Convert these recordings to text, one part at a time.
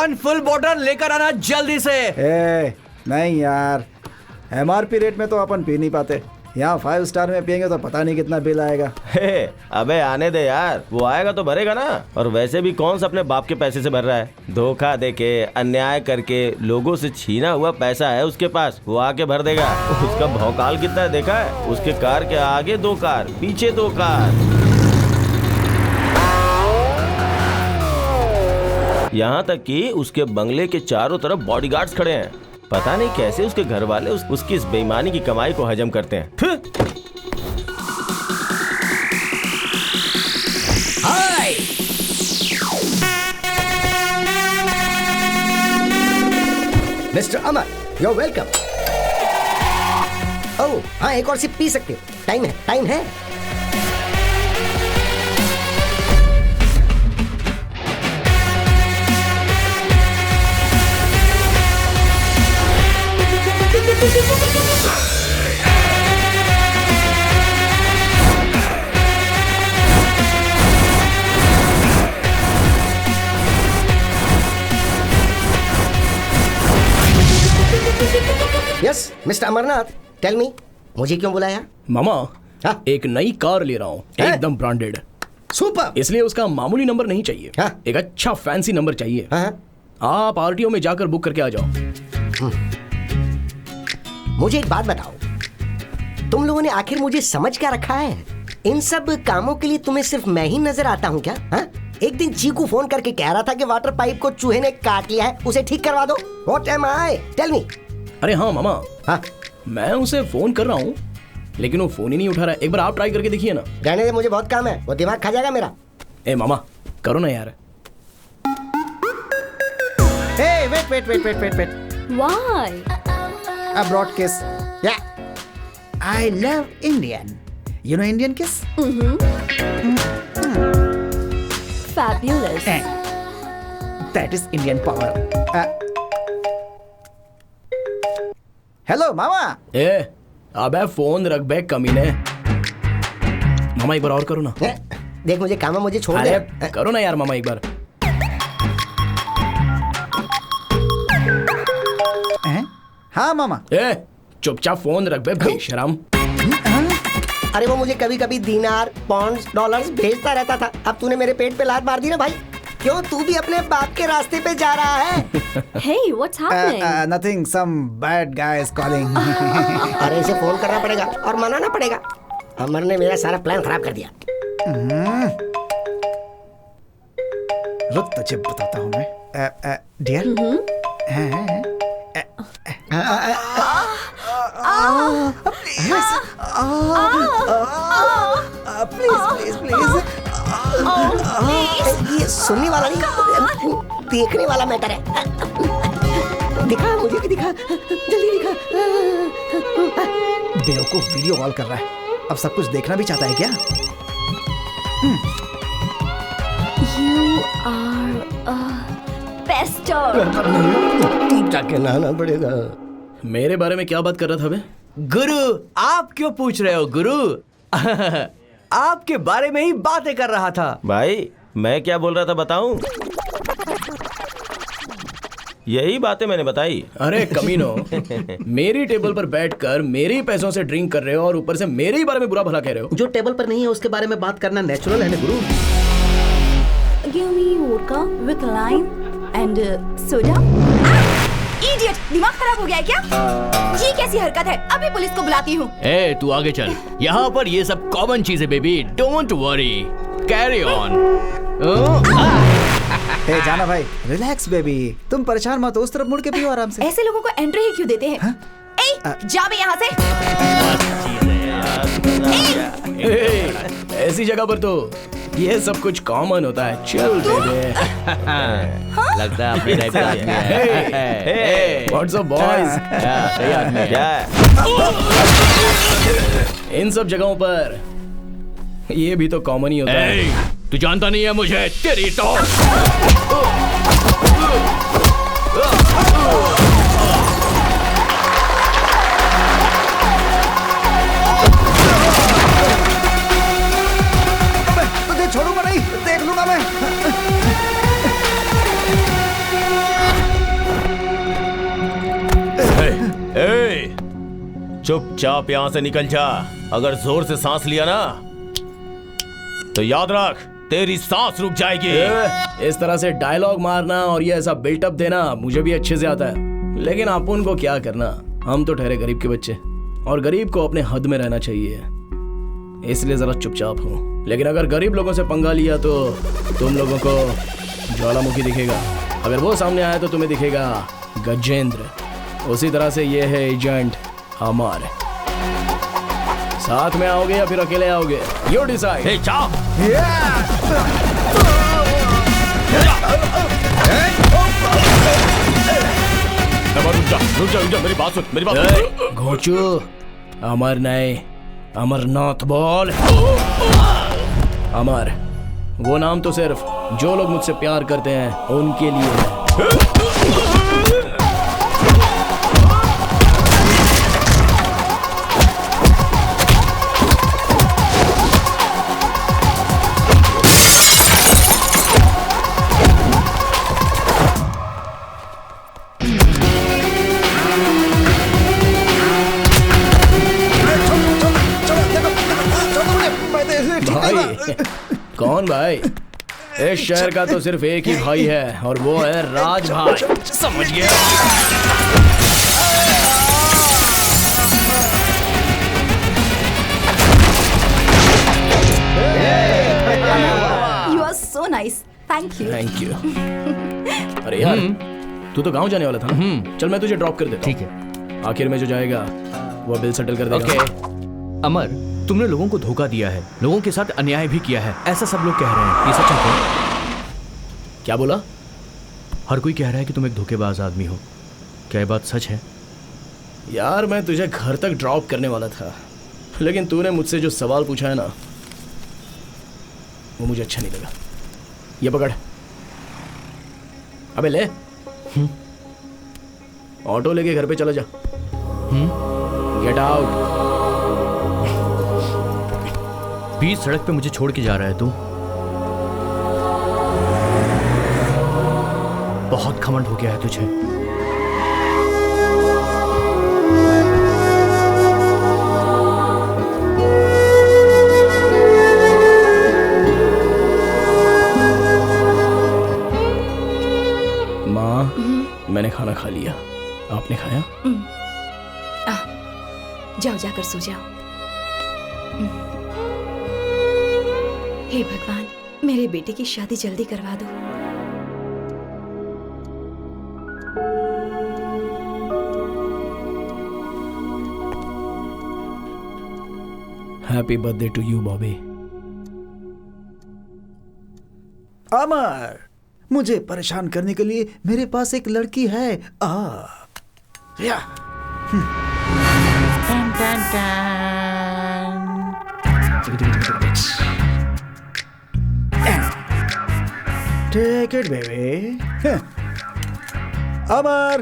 One full bottle लेकर आना जल्दी से। नहीं यार, MRP रेट में तो अपन पी नहीं पाते। यहाँ 5 स्टार में पियेंगे तो पता नहीं कितना बिल आएगा। अबे आने दे यार, वो आएगा तो भरेगा ना। और वैसे भी कौन सा अपने बाप के पैसे से भर रहा है? धोखा देके, अन्याय करके लोगों से छीना हुआ पैसा है उसके पास, वो आके भर देगा। उसका भौकाल कितना है देखा है? उसके कार के आगे 2 कार, पीछे 2 कार। यहाँ तक कि उसके बंगले के चारों तरफ बॉडीगार्ड्स खड़े हैं। पता नहीं कैसे उसके घर वाले उसकी इस बेईमानी की कमाई को हजम करते हैं। Hi mister Amar, you are welcome. Oh हाँ, एक और सिप पी सकते हो। टाइम है, टाइम है। Yes mister Amarnath, tell me, मुझे क्यों बुलाया? मामा, हाँ? एक नई कार ले रहा हूँ, एकदम ब्रांडेड। सुपर। इसलिए उसका मामूली नंबर नहीं चाहिए। हाँ? एक अच्छा फैंसी नंबर चाहिए। हाँ? आप RTO में जाकर बुक करके आ जाओ। मुझे एक बात बताओ, तुम लोगों ने आखिर मुझे समझ क्या रखा है? इन सब कामों के लिए तुम्हें सिर्फ मैं ही नजर आता हूँ क्या? हाँ? एक दिन चीकू फोन करके कह रहा था कि वाटर पाइप को चूहे ने काट लिया है, उसे ठीक करवा दो। What am I? Tell me. अरे हाँ मामा, हाँ? मैं उसे फोन कर रहा हूँ लेकिन वो फोन ही नहीं उठा रहा है। एक बार आप ट्राई करके देखिए ना। रहने दे, मुझे बहुत काम है, वो दिमाग खा जाएगा मेरा। ए मामा, करो ना यार। Hey, wait. Why? Abroad kiss. Yeah. I love Indian. You know Indian kiss? Fabulous. That is Indian power. Hello, मामा। ए, अबे फोन रख बे कमीने। मामा एक बार और करो ना। देख मुझे काम है, मुझे छोड़ दे। अरे करो ना यार मामा एक बार। हाँ मामा। ए, चुपचाप फोन रख बे बेशरम। अरे वो मुझे कभी कभी दिनार, पॉन्ड्स, डॉलर्स भेजता रहता था। अब तूने मेरे पेट पे लात मार दी ना भाई। क्यों, तू भी अपने बाप के रास्ते पे जा रहा है? Hey, what's happening? Nothing. Some bad guy is calling. अरे इसे फोन करना पड़ेगा और मनाना पड़ेगा। अमर ने मेरा सारा प्लान खराब कर दिया। रुक, तुझे बताता हूँ मैं। Dear, please. ये सुनने वाला नहीं, देखने वाला मैटर है। दिखा, मुझे भी दिखा, जल्दी दिखा। बेवकूफ वीडियो कॉल कर रहा है। अब सब कुछ देखना भी चाहता है क्या? You are a pester. जाके नहाना पड़ेगा। मेरे बारे में क्या बात कर रहा था बे? गुरु, आप क्यों पूछ रहे हो गुरु? आपके बारे में ही बातें कर रहा था। भाई मैं क्या बोल रहा था बताऊं? यही बातें मैंने बताई। अरे कमीनो, मेरी टेबल पर बैठकर मेरे ही पैसों से ड्रिंक कर रहे हो और ऊपर से मेरे ही बारे में बुरा भला कह रहे हो। जो टेबल पर नहीं है उसके बारे में बात करना नेचुरल है ना गुरु। Give me vodka with lime and soda. Idiot, दिमाग खराब हो गया है क्या? ये कैसी हरकत है? अभी पुलिस को बुलाती हूँ। ए, तू आगे चल। यहाँ पर ये सब कॉमन चीज है baby. Don't worry, carry on. Hey जाना भाई, रिलैक्स बेबी। तुम परेशान मत हो, उस तरफ मुड़ के पियो आराम से। ऐसे लोगों को एंट्री ही क्यों देते हैं? ए, जा बे यहाँ से। ऐसी जगह पर तो ये सब कुछ कॉमन होता है। चल बेबी। लगता है अपने टाइप का आदमी है। What's up boys? सही आदमी है। इन सब जगहों पर ये भी तो कॉमन ही होता है। तू जानता नहीं है मुझे, तेरी तो तुझे छोड़ूंगा नहीं, देख लूंगा मैं। चुपचाप यहाँ से निकल जा। अगर जोर से सांस लिया ना तो याद रख तेरी सांस रुक जाएगी। इस तरह से डायलॉग मारना और ये ऐसा बिल्टअप देना मुझे भी अच्छे से आता है, लेकिन अपन को क्या करना, हम तो ठहरे गरीब के बच्चे, और गरीब को अपने हद में रहना चाहिए, इसलिए जरा चुपचाप हो। लेकिन अगर गरीब लोगों से पंगा लिया तो तुम लोगों को ज्वालामुखी दिखेगा, अगर वो सामने आया तो तुम्हें दिखेगा गजेंद्र। उसी तरह से ये है एजेंट अमर। साथ में आओगे या फिर अकेले आओगे, यू डिसाइड। ए, जा। रुक जा, मेरी बात सुन, मेरी बात सुन। घोचू, अमर नहीं, अमरनाथ बोल। अमर, वो नाम तो सिर्फ जो लोग मुझसे प्यार करते हैं उनके लिए है। भाई, कौन भाई? इस शहर का तो सिर्फ एक ही भाई है और वो है राज भाई। समझ गया? You are so nice. Thank you. Thank you. अरे यार, तू तो गांव जाने वाला था ना? चल मैं तुझे ड्रॉप कर देता हूँ। ठीक है। आखिर में जो जाएगा वो बिल सेटल कर देगा। ओके। अमर, तुमने लोगों को धोखा दिया है, लोगों के साथ अन्याय भी किया है, ऐसा सब लोग कह रहे हैं, ये सच है क्या? क्या बोला? हर कोई कह रहा है कि तुम एक धोखेबाज आदमी हो, क्या ये बात सच है? यार मैं तुझे घर तक ड्रॉप करने वाला था, लेकिन तूने मुझसे जो सवाल पूछा है ना, वो मुझे अच्छा नहीं लगा। ये पकड़। अबे ले। ऑटो लेके घर पे चला जा। Get out. बीच सड़क पे मुझे छोड़ के जा रहा है तू? बहुत घमंड हो गया है तुझे। माँ, मैंने खाना खा लिया, आपने खाया? जाओ, जाकर सो जाओ। हे भगवान, मेरे बेटे की शादी जल्दी करवा दो। Happy birthday to you Bobby. Amar, मुझे परेशान करने के लिए मेरे पास एक लड़की है। या। Take it baby. अमर,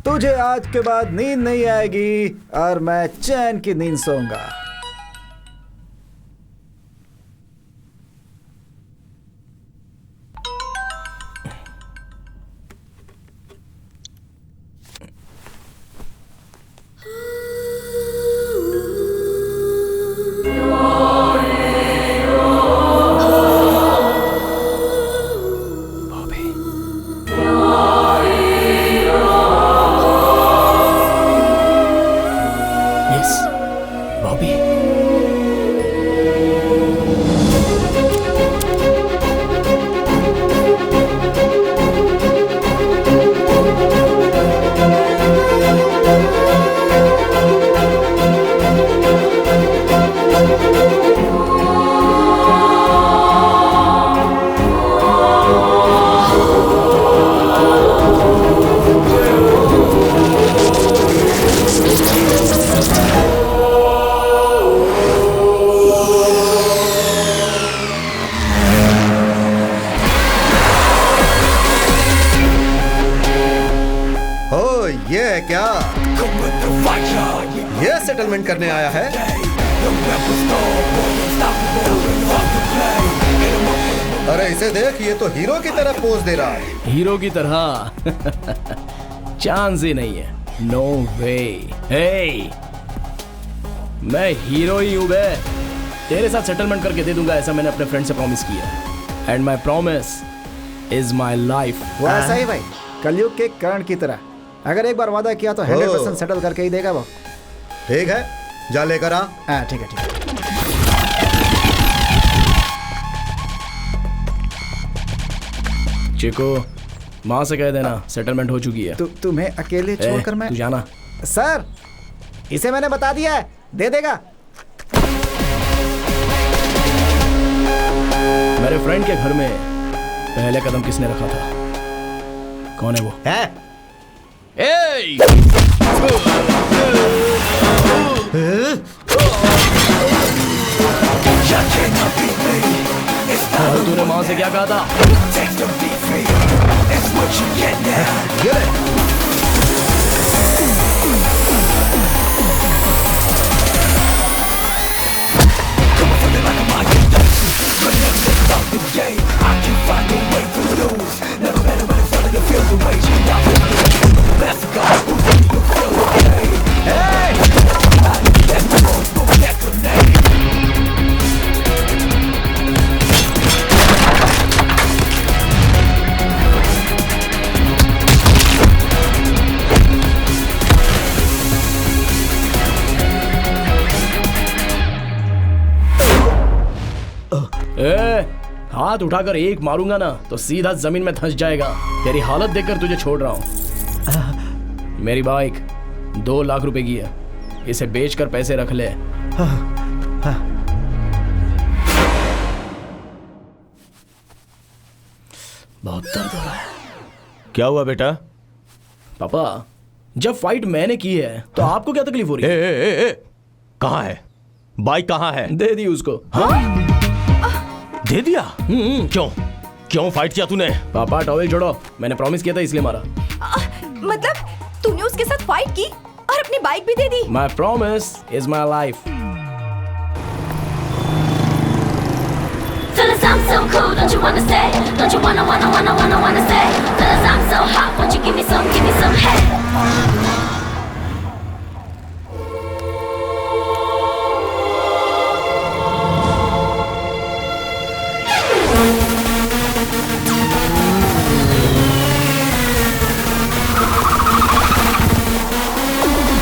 तुझे आज के बाद नींद नहीं आएगी और मैं चैन की नींद सोऊंगा। क्या ये सेटलमेंट करने आया है? अरे इसे देख, ये तो हीरो की तरह पोज दे रहा है। हीरो की तरह? चांस ही नहीं है। नो वे। हे, मैं हीरो ही हूँ बे। तेरे साथ सेटलमेंट करके दे दूंगा, ऐसा मैंने अपने फ्रेंड से प्रॉमिस किया है। And my promise is my life. वो ऐसा ही भाई, कलयुग के कर्ण की तरह, अगर एक बार वादा किया तो 100% सेटल करके ही देगा वो। ठीक है, जा लेकर आ। हाँ ठीक है ठीक है। चिको, माँ से कह देना सेटलमेंट हो चुकी है। तुम्हें अकेले छोड़कर मैं। तू जाना। सर, इसे मैंने बता दिया है, दे देगा। मेरे फ्रेंड के घर में पहले कदम किसने रखा था? कौन है वो? तूने माँ से क्या कहा था? हाथ उठाकर एक मारूंगा ना तो सीधा जमीन में धंस जाएगा। तेरी हालत देखकर तुझे छोड़ रहा हूं। मेरी बाइक 2 लाख रुपए की है, इसे बेचकर पैसे रख ले। बहुत दर्द हो रहा है। क्या हुआ बेटा? पापा, जब फाइट मैंने की है तो आपको क्या तकलीफ हो रही है? कहाँ है बाइक? कहाँ है? दे दी उसको। दे दिया? क्यों क्यों फाइट किया तूने? पापा टॉवेल छोड़ो, मैंने प्रॉमिस किया था इसलिए मारा। मतलब तूने उसके साथ फाइट की और अपनी बाइक भी दे दी? My promise is my life. Fellas, I'm so cool, don't you wanna stay? Don't you wanna stay? Fellas, I'm so hot, won't you give me some head?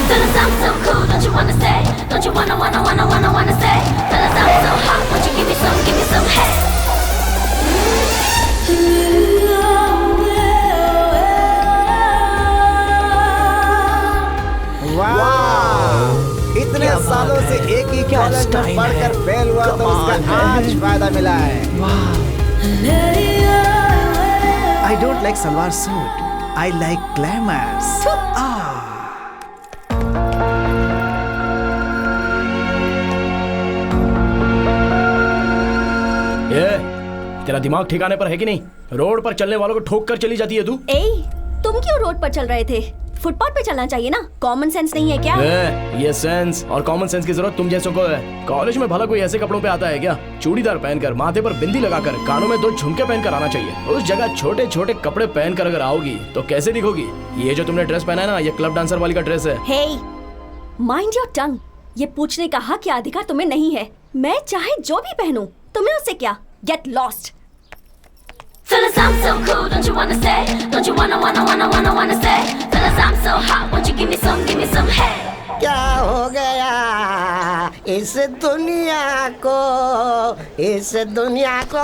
Fellas, I'm so cool, don't you wanna stay? Don't you wanna stay? Fellas, I'm so hot, won't you give me some head? वाह! इतने सालों से एक ही college में पढ़कर fail हुआ तो उसका आज फायदा मिला है। I don't like salwar suit, I like glamours. तेरा दिमाग ठिकाने पर है कि नहीं? रोड पर चलने वालों को ठोक कर चली जाती है तू। तुम क्यों रोड पर चल रहे थे? फुटपाथ पे चलना चाहिए ना। कॉमन सेंस नहीं है क्या? ये सेंस और कॉमन सेंस की जरूरत तुम जैसों को है। कॉलेज में भला कोई ऐसे कपड़ों पे आता है क्या? चूड़ीदार पहनकर, माथे पर बिंदी लगाकर, कानों में 2 झुमके पहनकर आना चाहिए। उस जगह छोटे छोटे कपड़े पहनकर अगर आओगी तो कैसे दिखोगी? ये जो तुमने ड्रेस पहना है ना, ये क्लब डांसर वाली का ड्रेस है। हे, माइंड योर टंग। ये पूछने का हक या अधिकार तुम्हें नहीं है। मैं चाहे जो भी पहनूं, तुम्हें उससे क्या? Get lost. Fellas, I'm so cool, don't you wanna stay? Don't you wanna stay? Fellas, I'm so hot, won't you give me some head? क्या हो गया इस दुनिया को?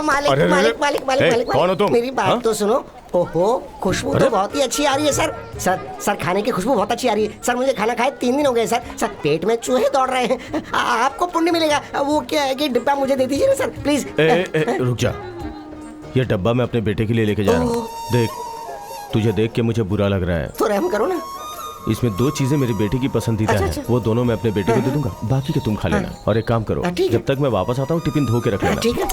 मालिक कौन हो तुम? मेरी बात तो सुनो। ओहो, खुशबू तो बहुत ही अच्छी आ रही है सर। खाने की खुशबू बहुत अच्छी आ रही है सर। मुझे खाना खाए 3 दिन हो गए सर। पेट में चूहे दौड़ रहे हैं। आपको पुण्य मिलेगा। वो क्या है कि डिब्बा मुझे दे दीजिए ना सर, प्लीज। रुक जा, ये डब्बा मैं अपने बेटे के लिए लेके जा रहा हूँ। देख, तुझे देख के मुझे बुरा लग रहा है तो रहम करो ना। इसमें 2 चीजें मेरी बेटी की पसंदीदा हैं। वो दोनों मैं अपने बेटे को दे दूंगा, बाकी के तुम खा लेना। और एक काम करो, जब तक मैं वापस आता हूँ टिफिन धो के रख लेना। ठीक है।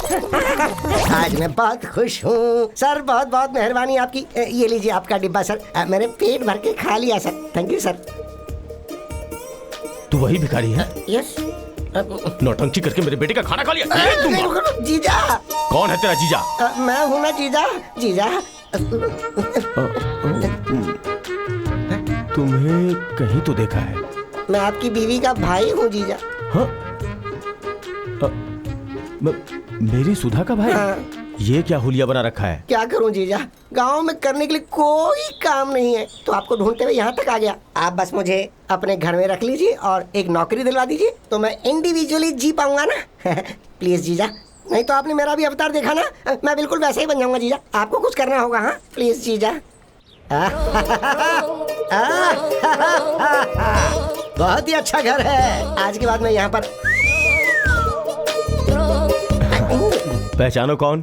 आज मैं बहुत खुश हूँ सर। बहुत बहुत मेहरबानी आपकी। ये लीजिए आपका डिब्बा सर। मैंने पेट भर के खा लिया सर। Thank you sir. तू वही भिखारी है? यस। नौटंकी करके मेरे बेटे का खाना खा लिया। जीजा। कौन है तेरा जीजा? मैं हूँ ना जीजा। तुम्हें कहीं तो देखा है। मैं आपकी बीवी का भाई हूँ जीजा। मेरी सुधा का भाई? ये क्या हुलिया बना रखा है? क्या करूं जीजा, गांव में करने के लिए कोई काम नहीं है तो आपको ढूंढते हुए यहाँ तक आ गया। आप बस मुझे अपने घर में रख लीजिए और एक नौकरी दिलवा दीजिए तो मैं इंडिविजुअली जी पाऊंगा ना। प्लीज जीजा, नहीं तो आपने मेरा भी अवतार देखा ना, मैं बिल्कुल वैसे ही बन जाऊंगा जीजा। आपको कुछ करना होगा। हाँ प्लीज जीजा। बहुत ही अच्छा घर है। आज के बाद मैं यहाँ पर। पहचानो कौन?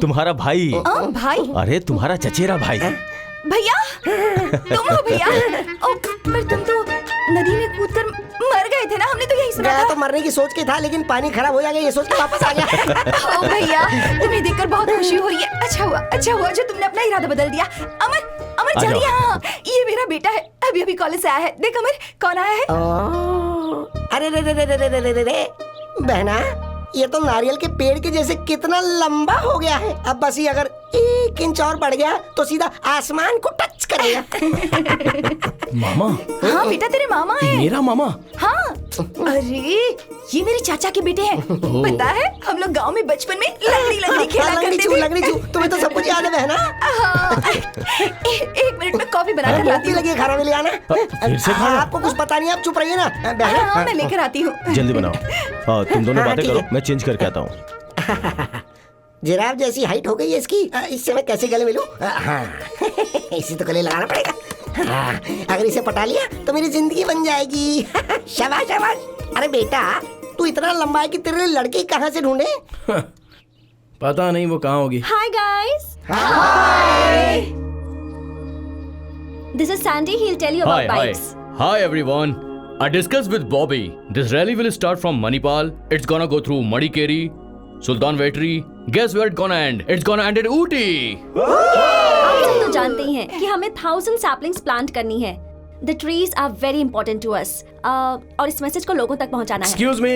तुम्हारा भाई। भाई? अरे तुम्हारा चचेरा भाई। भैया, तुम हो भैया? पर तुम तो नदी में कूदकर मर गए थे ना, हमने तो यही सुना था। तो मरने की सोच के था लेकिन पानी खराब हो जाएगा ये सोच के वापस आ गया। ओ भैया, तुम्हें देखकर बहुत खुशी हो रही है। अच्छा हुआ जो तुमने अपना इरादा बदल दिया। अमर जल्दी। हाँ, ये मेरा बेटा है, अभी अभी कॉलेज से आया है। देख अमर, कौन आया है? अरे रे बहना, ये तो नारियल के पेड़ के जैसे कितना लंबा हो गया है। अब बस ये अगर 1 इंच और बढ़ गया तो सीधा आसमान को टच करेगा। मामा? हाँ बेटा, तेरे मामा है। मेरा मामा? हाँ। अरे ये मेरे चाचा के बेटे हैं। पता है हम लोग गांव में बचपन में लंगड़ी खेला करते थे। लंगड़ी तुम्हें तो सब कुछ याद है बहना। एक मिनट में कॉफी बनाकर लाती हूँ। लगी खाना में ले आना। फिर से खाना? आपको कुछ पता नहीं, आप चुप रहिए ना बहना। हाँ, मैं लेकर आती हूँ। जल्दी बनाओ। तुम दोनों बातें करो, मैं चेंज करके आता हूँ। जिराफ जैसी हाइट हो गई है इसकी, इससे मैं कैसे गले मिलूं? हाँ इसे तो गले लगाना पड़ेगा। हाँ, अगर इसे पटा लिया तो मेरी जिंदगी बन जाएगी। शाबाश शाबाश। अरे बेटा, तू इतना लंबा है कि तेरे लिए लड़की कहाँ से ढूंढे? पता नहीं वो कहाँ होगी। Hi guys. Hi. This is Sandy. He'll tell you about bikes. Hi everyone. I discussed with Bobby. This rally will start from Manipal. It's gonna go through Madikeri, Sultan Vetri. Guess where it's gonna end? It's gonna end at Ooty. आप सब तो जानते ही हैं कि हमें 1000 saplings plant करनी है। The trees are very important to us. और इस मैसेज को लोगों तक पहुंचाना है। Excuse me.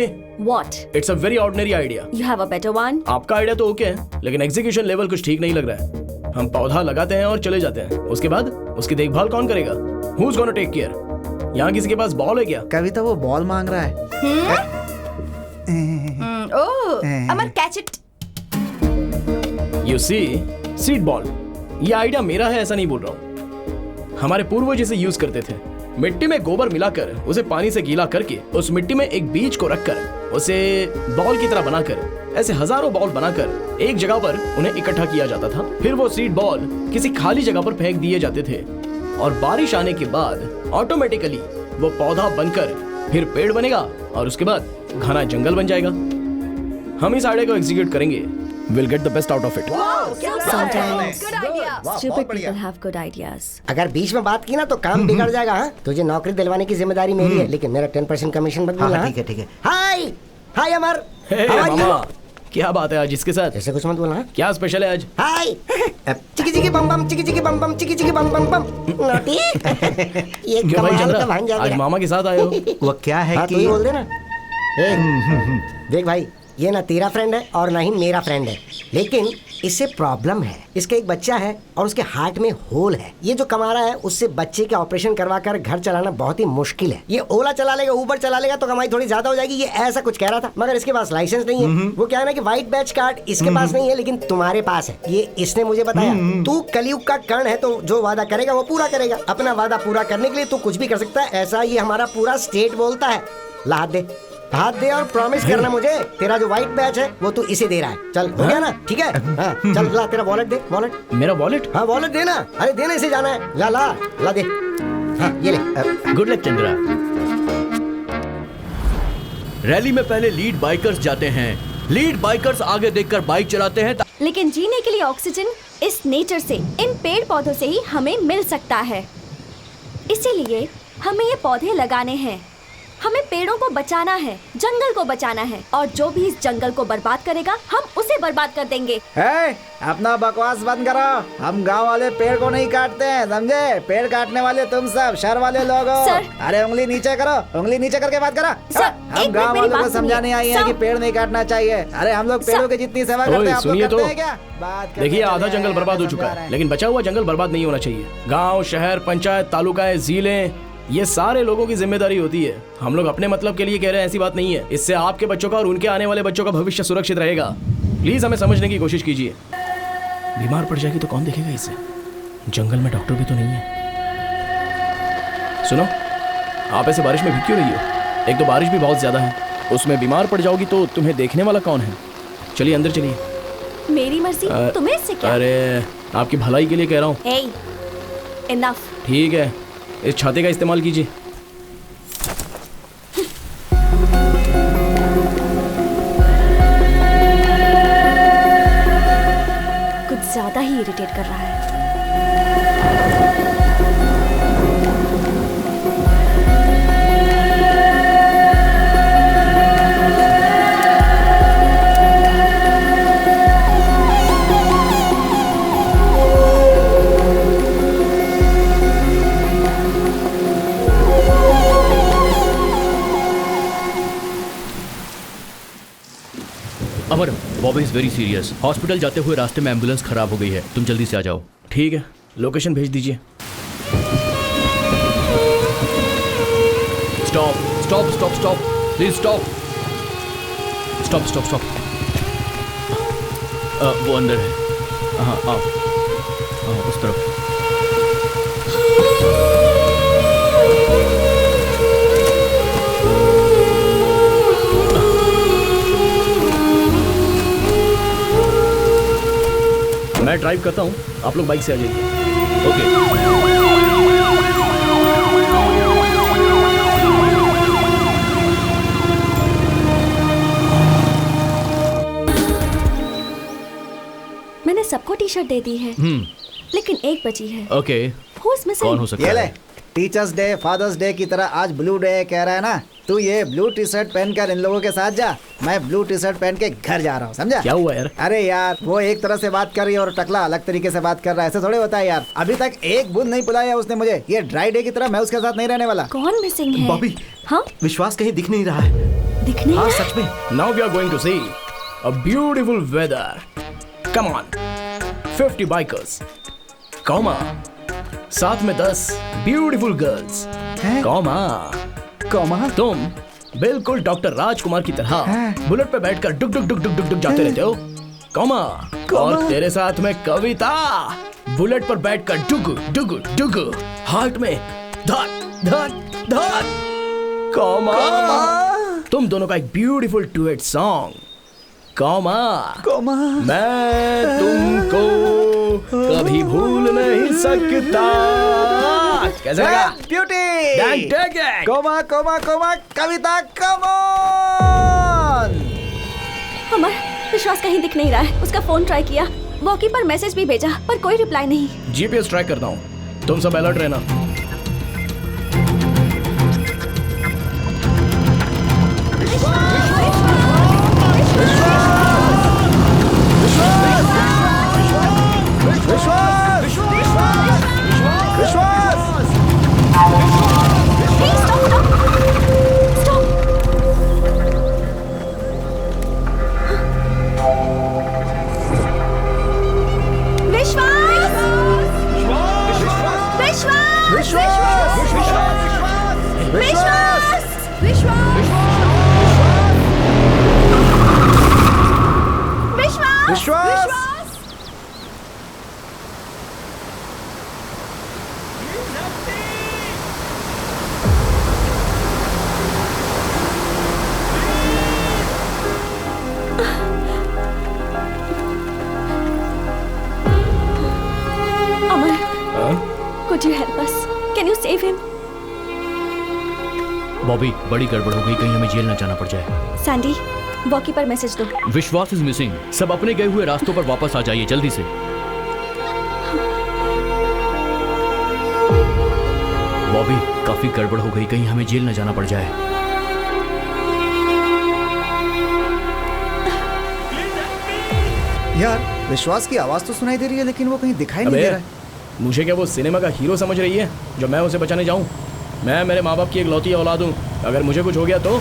What? It's a very ordinary idea. You have a better one? आपका आइडिया तो ओके है, लेकिन एग्जीक्यूशन लेवल कुछ ठीक नहीं लग रहा है। हम पौधा लगाते हैं और चले जाते हैं, उसके बाद उसकी देखभाल कौन करेगा? Who's gonna take care? यहाँ किसी के पास बॉल है क्या? कभी तो वो बॉल मांग रहा है। Oh, Amar catch it. You see, seed ball. ये आइडिया मेरा है ऐसा नहीं बोल रहा हूँ। हमारे पूर्वज इसे यूज करते थे। मिट्टी में गोबर मिलाकर उसे पानी से गीला करके उस मिट्टी में एक बीज को रखकर उसे बॉल की तरह बनाकर ऐसे हजारों बॉल बनाकर एक जगह पर उन्हें इकट्ठा किया जाता था। फिर वो सीड बॉल किसी खाली जगह पर फेंक दिए जाते थे और बारिश आने के बाद ऑटोमेटिकली वो पौधा बनकर फिर पेड़ बनेगा और उसके बाद घना जंगल बन जाएगा। हम इस आइडिया को एग्जीक्यूट करेंगे। We'll get the best out of it. Sometimes Good idea. stupid people have good ideas. अगर बीच में बात की ना तो काम बिगड़ जाएगा। हाँ, तुझे नौकरी दिलवाने की जिम्मेदारी मेरी है, लेकिन मेरा 10% कमीशन मत भूलना। ठीक है। हाय अमर। मामा, क्या बात है आज इसके साथ? ऐसे कुछ मत बोलना। क्या स्पेशल है आज? हाय चिकी बम बम चिकी बम बम चिकी बम बम बम। नोटी ये क्यों भाई कमाल का चंद्रा, भांजा आज मामा के साथ आए हो? वो क्या है हाँ, कि तू ही बोल देना। देख भाई, ये ना तेरा फ्रेंड है और ना ही मेरा फ्रेंड है, लेकिन इससे प्रॉब्लम है। इसका एक बच्चा है और उसके हार्ट में होल है। ये जो कमा रहा है उससे बच्चे के ऑपरेशन करवाकर घर चलाना बहुत ही मुश्किल है। ये ओला चला लेगा, ऊबर चला लेगा तो कमाई थोड़ी ज्यादा हो जाएगी, ये ऐसा कुछ कह रहा था। मगर इसके पास लाइसेंस नहीं है। वो क्या है ना कि व्हाइट बैच कार्ड इसके पास नहीं है, लेकिन तुम्हारे पास है। ये इसने मुझे बताया। तू कलयुग का कर्ण है तो जो वादा करेगा वो पूरा करेगा। अपना वादा पूरा करने के लिए तू कुछ भी कर सकता है, ऐसा ये हमारा पूरा स्टेट बोलता है। ला हाथ दे और प्रॉमिस करना मुझे, तेरा जो व्हाइट बैच है वो तू इसे दे रहा है। चल हो गया ना? ठीक है। हाँ, चल ला तेरा वॉलेट दे। वॉलेट? मेरा वॉलेट? हाँ वॉलेट देना। अरे देना, इसे जाना है। ला दे। हाँ ये ले। Good luck Chandra. रैली में पहले लीड बाइकर्स जाते हैं। लीड बाइकर्स आगे देखकर बाइक चलाते हैं। लेकिन जीने के लिए ऑक्सीजन इस नेचर से, इन पेड़ पौधों से ही हमें मिल सकता है। इसीलिए हमें ये पौधे लगाने हैं। हमें पेड़ों को बचाना है, जंगल को बचाना है, और जो भी इस जंगल को बर्बाद करेगा हम उसे बर्बाद कर देंगे। अपना बकवास बंद करो। हम गांव वाले पेड़ को नहीं काटते हैं, समझे? पेड़ काटने वाले तुम सब शहर वाले लोग हो। अरे उंगली नीचे करो, उंगली नीचे करके बात करो। हम गांव वालों को समझाने आई है कि पेड़ नहीं काटना चाहिए। अरे हम लोग पेड़ों की जितनी सेवा करते हैं आप लोग करते हैं क्या? देखिए, आधा जंगल बर्बाद हो चुका है, लेकिन बचा हुआ जंगल बर्बाद नहीं होना चाहिए। गाँव, शहर, पंचायत, तालुकाएं, जिले ये सारे लोगों की जिम्मेदारी होती है। हम लोग अपने मतलब के लिए कह रहे हैं, ऐसी बात नहीं है। इससे आपके बच्चों का और उनके आने वाले बच्चों का भविष्य सुरक्षित रहेगा। प्लीज हमें समझने की कोशिश कीजिए। बीमार पड़ जाएगी तो कौन देखेगा इसे? जंगल में डॉक्टर भी तो नहीं है। सुनो, आप ऐसे बारिश में भीग क्यों रही हो? एक तो बारिश भी बहुत ज्यादा है, उसमें बीमार पड़ जाओगी तो तुम्हें देखने वाला कौन है? चलिए अंदर चलिए। मेरी मर्जी, तुम्हें इससे क्या? अरे आपकी भलाई के लिए कह रहा हूँ। Hey, enough. ठीक है, इस छाते का इस्तेमाल कीजिए। कुछ ज्यादा ही इरिटेट कर रहा है। Amar, Bobby is very serious. Hospital जाते हुए रास्ते में एम्बुलेंस खराब हो गई है, तुम जल्दी से आ जाओ। ठीक है, लोकेशन भेज दीजिए। Stop stop stop stop, please stop. Stop stop stop. वो अंदर है। हाँ आओ, उस तरफ। मैं ड्राइव करता हूँ, आप लोग बाइक से आ जाइए। ओके। मैंने सबको टी शर्ट दे दी है, लेकिन एक बची है। Okay, Who's missing? कौन हो सकता ये ले, है? टीचर्स डे, फादर्स डे की तरह आज ब्लू डे कह रहा है ना? तू ये ब्लू टी शर्ट पहनकर इन लोगों के साथ जा, मैं ब्लू टी शर्ट पहन के घर जा रहा हूँ, समझा? क्या हुआ यार? अरे यार, वो एक तरह से बात कर रही है और टकला अलग तरीके से बात कर रहा है, ऐसे थोड़े होता है यार। अभी तक एक बूंद नहीं पिलाया उसने मुझे। ये ड्राई डे की तरह मैं उसके साथ नहीं रहने वाला। कौन मिसिंग है? बॉबी, हाँ, विश्वास कहीं दिख नहीं रहा है। दिखने हाँ है? सच में। Now we are going to see a beautiful weather. Come on, 50 bikers, comma, साथ में 10 ब्यूटीफुल गर्ल्स, कॉमा, तुम बिल्कुल डॉक्टर राजकुमार की तरह बुलेट पे बैठकर डुक डुक डुक डुक डुक डुक जाते रहते हो, कॉमा, और तेरे साथ में कविता बुलेट पर बैठकर डुग डुग डुग, हार्ट में धक धक धक, कॉमा, तुम दोनों का एक ब्यूटीफुल डुएट सॉन्ग, कॉमा, मैं तुमको कभी भूल नहीं सकता। कैसा लगा? Beauty, comma comma comma, Kavita, come on. Amar, Vishwas कहीं दिख नहीं रहा है। उसका फोन ट्राई किया, वॉकी पर मैसेज भी भेजा, पर कोई रिप्लाई नहीं। जीपीएस ट्रैक करता हूँ, तुम सब अलर्ट रहना। Could you help us? Can you save him? Bobby, बड़ी गड़बड़ हो गई, कहीं हमें जेल न जाना पड़ जाए। सैंडी, वॉकी पर मैसेज दो। विश्वास इज मिसिंग। सब अपने गए हुए रास्तों पर वापस आ जाइए जल्दी से। बॉबी, काफी गड़बड़ हो गई, कहीं हमें जेल न जाना पड़ जाए। यार, विश्वास की आवाज तो सुनाई दे रही है, लेकिन वो कहीं दिखाई नहीं दे रहा है। मुझे क्या वो सिनेमा का हीरो समझ रही है जो मैं उसे बचाने जाऊं? मैं मेरे माँ बाप की एक लौती औलाद हूँ, अगर मुझे कुछ हो गया तो?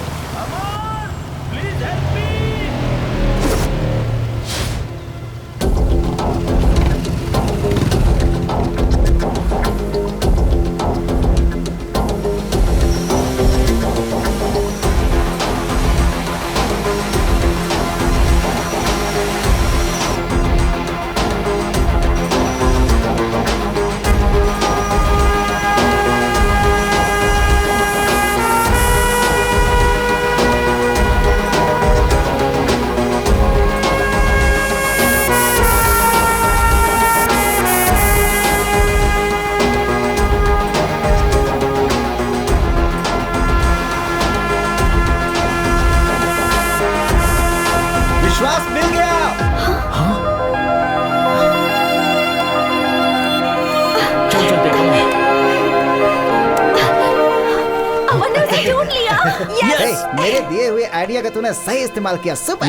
Yes! मेरे दिए हुए आइडिया का तूने सही इस्तेमाल किया, सुपर।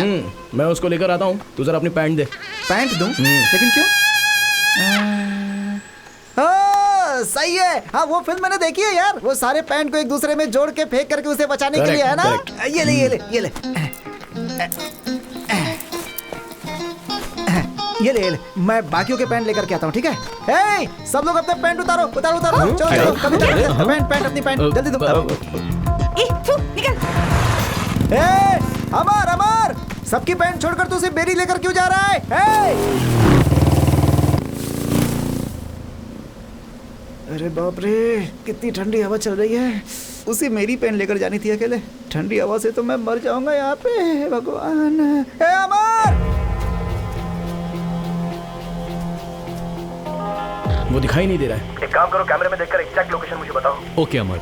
मैं उसको लेकर आता हूँ, तू जरा अपनी पैंट दे। पैंट दूं? लेकिन क्यों? सही है। हाँ, वो फिल्म मैंने देखी है यार। वो सारे पैंट को एक दूसरे में जोड़ के फेंक करके उसे बचाने के लिए, है ना? ये ले, ये ले, ये ले, ये ले, ये ले। मैं बाकियों के पैंट लेकर के आता हूँ, ठीक है? हे, सब लोग अपने पैंट उतारो, उतारो, उतारो। चलो, चलो, कभी पैंट, अपनी पैंट, जल्दी तुम। अमर, अमर, सबकी पैंट छोड़कर तू सिर्फ मेरी लेकर क्यों जा रहा है? अरे बाप रे, कितनी ठंडी हवा चल रही है। उसी मेरी पेन लेकर जानी थी अकेले। ठंडी हवा से तो मैं मर जाऊंगा यहाँ पे। हे भगवान। हे अमर! वो दिखाई नहीं दे रहा है। एक काम करो, कैमरे में देखकर एग्जैक्ट लोकेशन मुझे बताओ। ओके अमर।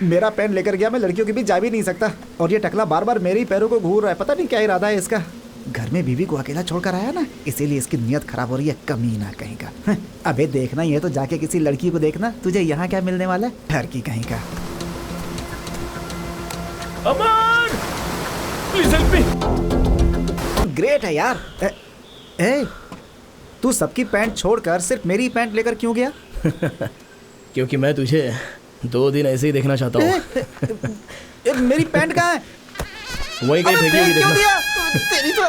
मेरा पेन लेकर गया, मैं लड़कियों के बीच जा भी नहीं सकता। और ये टकला बार बार मेरे ही पैरों को घूर रहा है। पता नहीं क्या इरादा है इसका। घर में बीवी को अकेला छोड़कर आया ना, इसीलिए इसकी नियत खराब हो रही है। कमीना कहीं का। अबे देखना ही है तो जाके किसी लड़की को देखना। तुझे यहाँ क्या मिलने वाला है? ठर की कहीं का। Amar! Please help me. Great है यार। ए, तू सबकी पैंट छोड़कर सिर्फ मेरी पैंट लेकर क्यों गया? क्योंकि मैं तुझे 2 दिन ऐसे ही देखना चाहता हूँ। मेरी पैंट कहाँ है? वही कहीं फेंकी होगी, देखना। तेरी तो।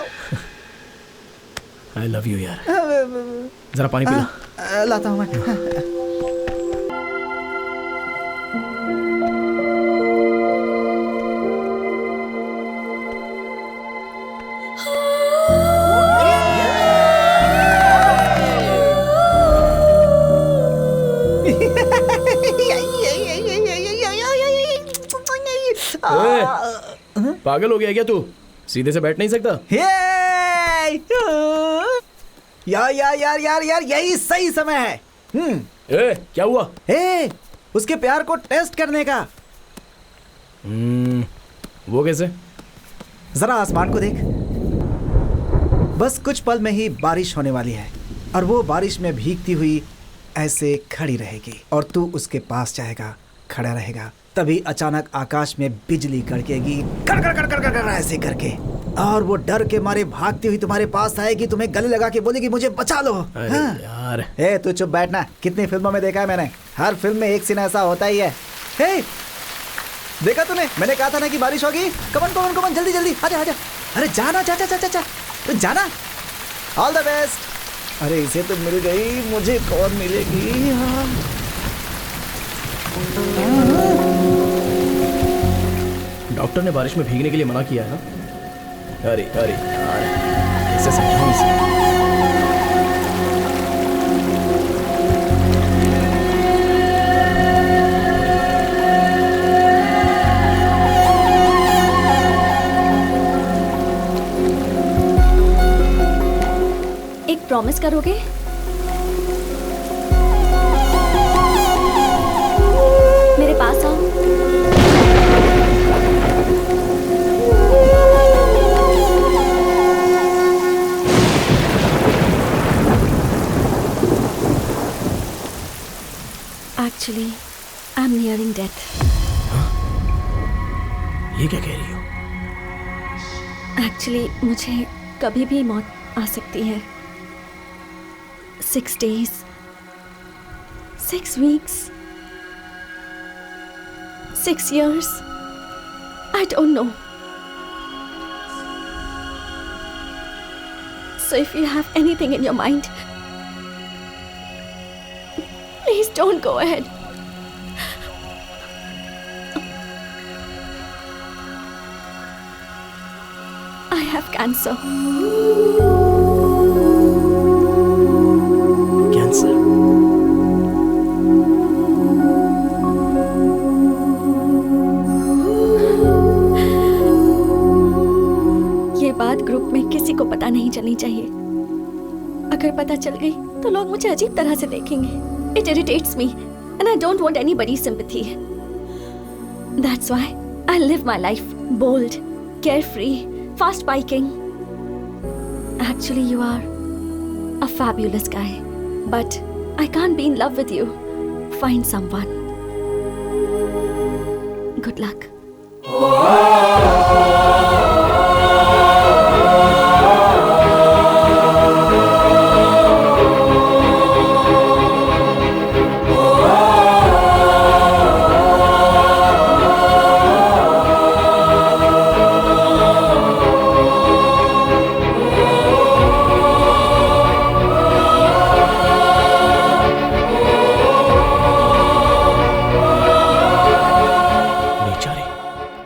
I love you यार। जरा पानी पी ला। लाता हूँ मैं। पागल हो गया क्या तू? सीधे से बैठ नहीं सकता? यार यार यार यार यार, यही सही समय है। क्या हुआ? उसके प्यार को टेस्ट करने का। वो कैसे? जरा आसमान को देख। बस कुछ पल में ही बारिश होने वाली है और वो बारिश में भीगती हुई ऐसे खड़ी रहेगी और तू उसके पास जाएगा, खड़ा रहेगा। तभी अचानक आकाश में बिजली कड़केगी, कर कर कर कर कर कर ऐसे करके, और वो डर के मारे भागती हुई तुम्हारे पास आएगी, तुम्हें गले लगा के बोलेगी मुझे बचा लो। अरे यार। तू चुप बैठना। कितनी फिल्मों में देखा है मैंने। हर फिल्म में एक सीन ऐसा होता ही है। देखा तूने? मैंने कहा था ना कि बारिश होगी। कमन कमन कमन, जल्दी जल्दी आजा आजा। अरे जाना, जा जा जा जा तो जाना। All the best. अरे इसे तो मिल गई, मुझे कौन मिलेगी? डॉक्टर ने बारिश में भीगने के लिए मना किया है ना? अरे अरे यार, कैसे समझाऊं इसे? एक प्रॉमिस करोगे? मेरे पास आओ। Actually, I'm nearing death. ये क्या कह रही हो? Actually, मुझे कभी भी मौत आ सकती है। 6 days, 6 weeks, 6 years. I don't know. So if you have anything in your mind, please don't go ahead. I have cancer. Cancer? ये बात ग्रुप में किसी को पता नहीं चलनी चाहिए। अगर पता चल गई तो लोग मुझे अजीब तरह से देखेंगे। It irritates me and I don't want anybody's sympathy. That's why I live my life bold, carefree, fast biking. Actually, you are a fabulous guy, but I can't be in love with you. Find someone. Good luck.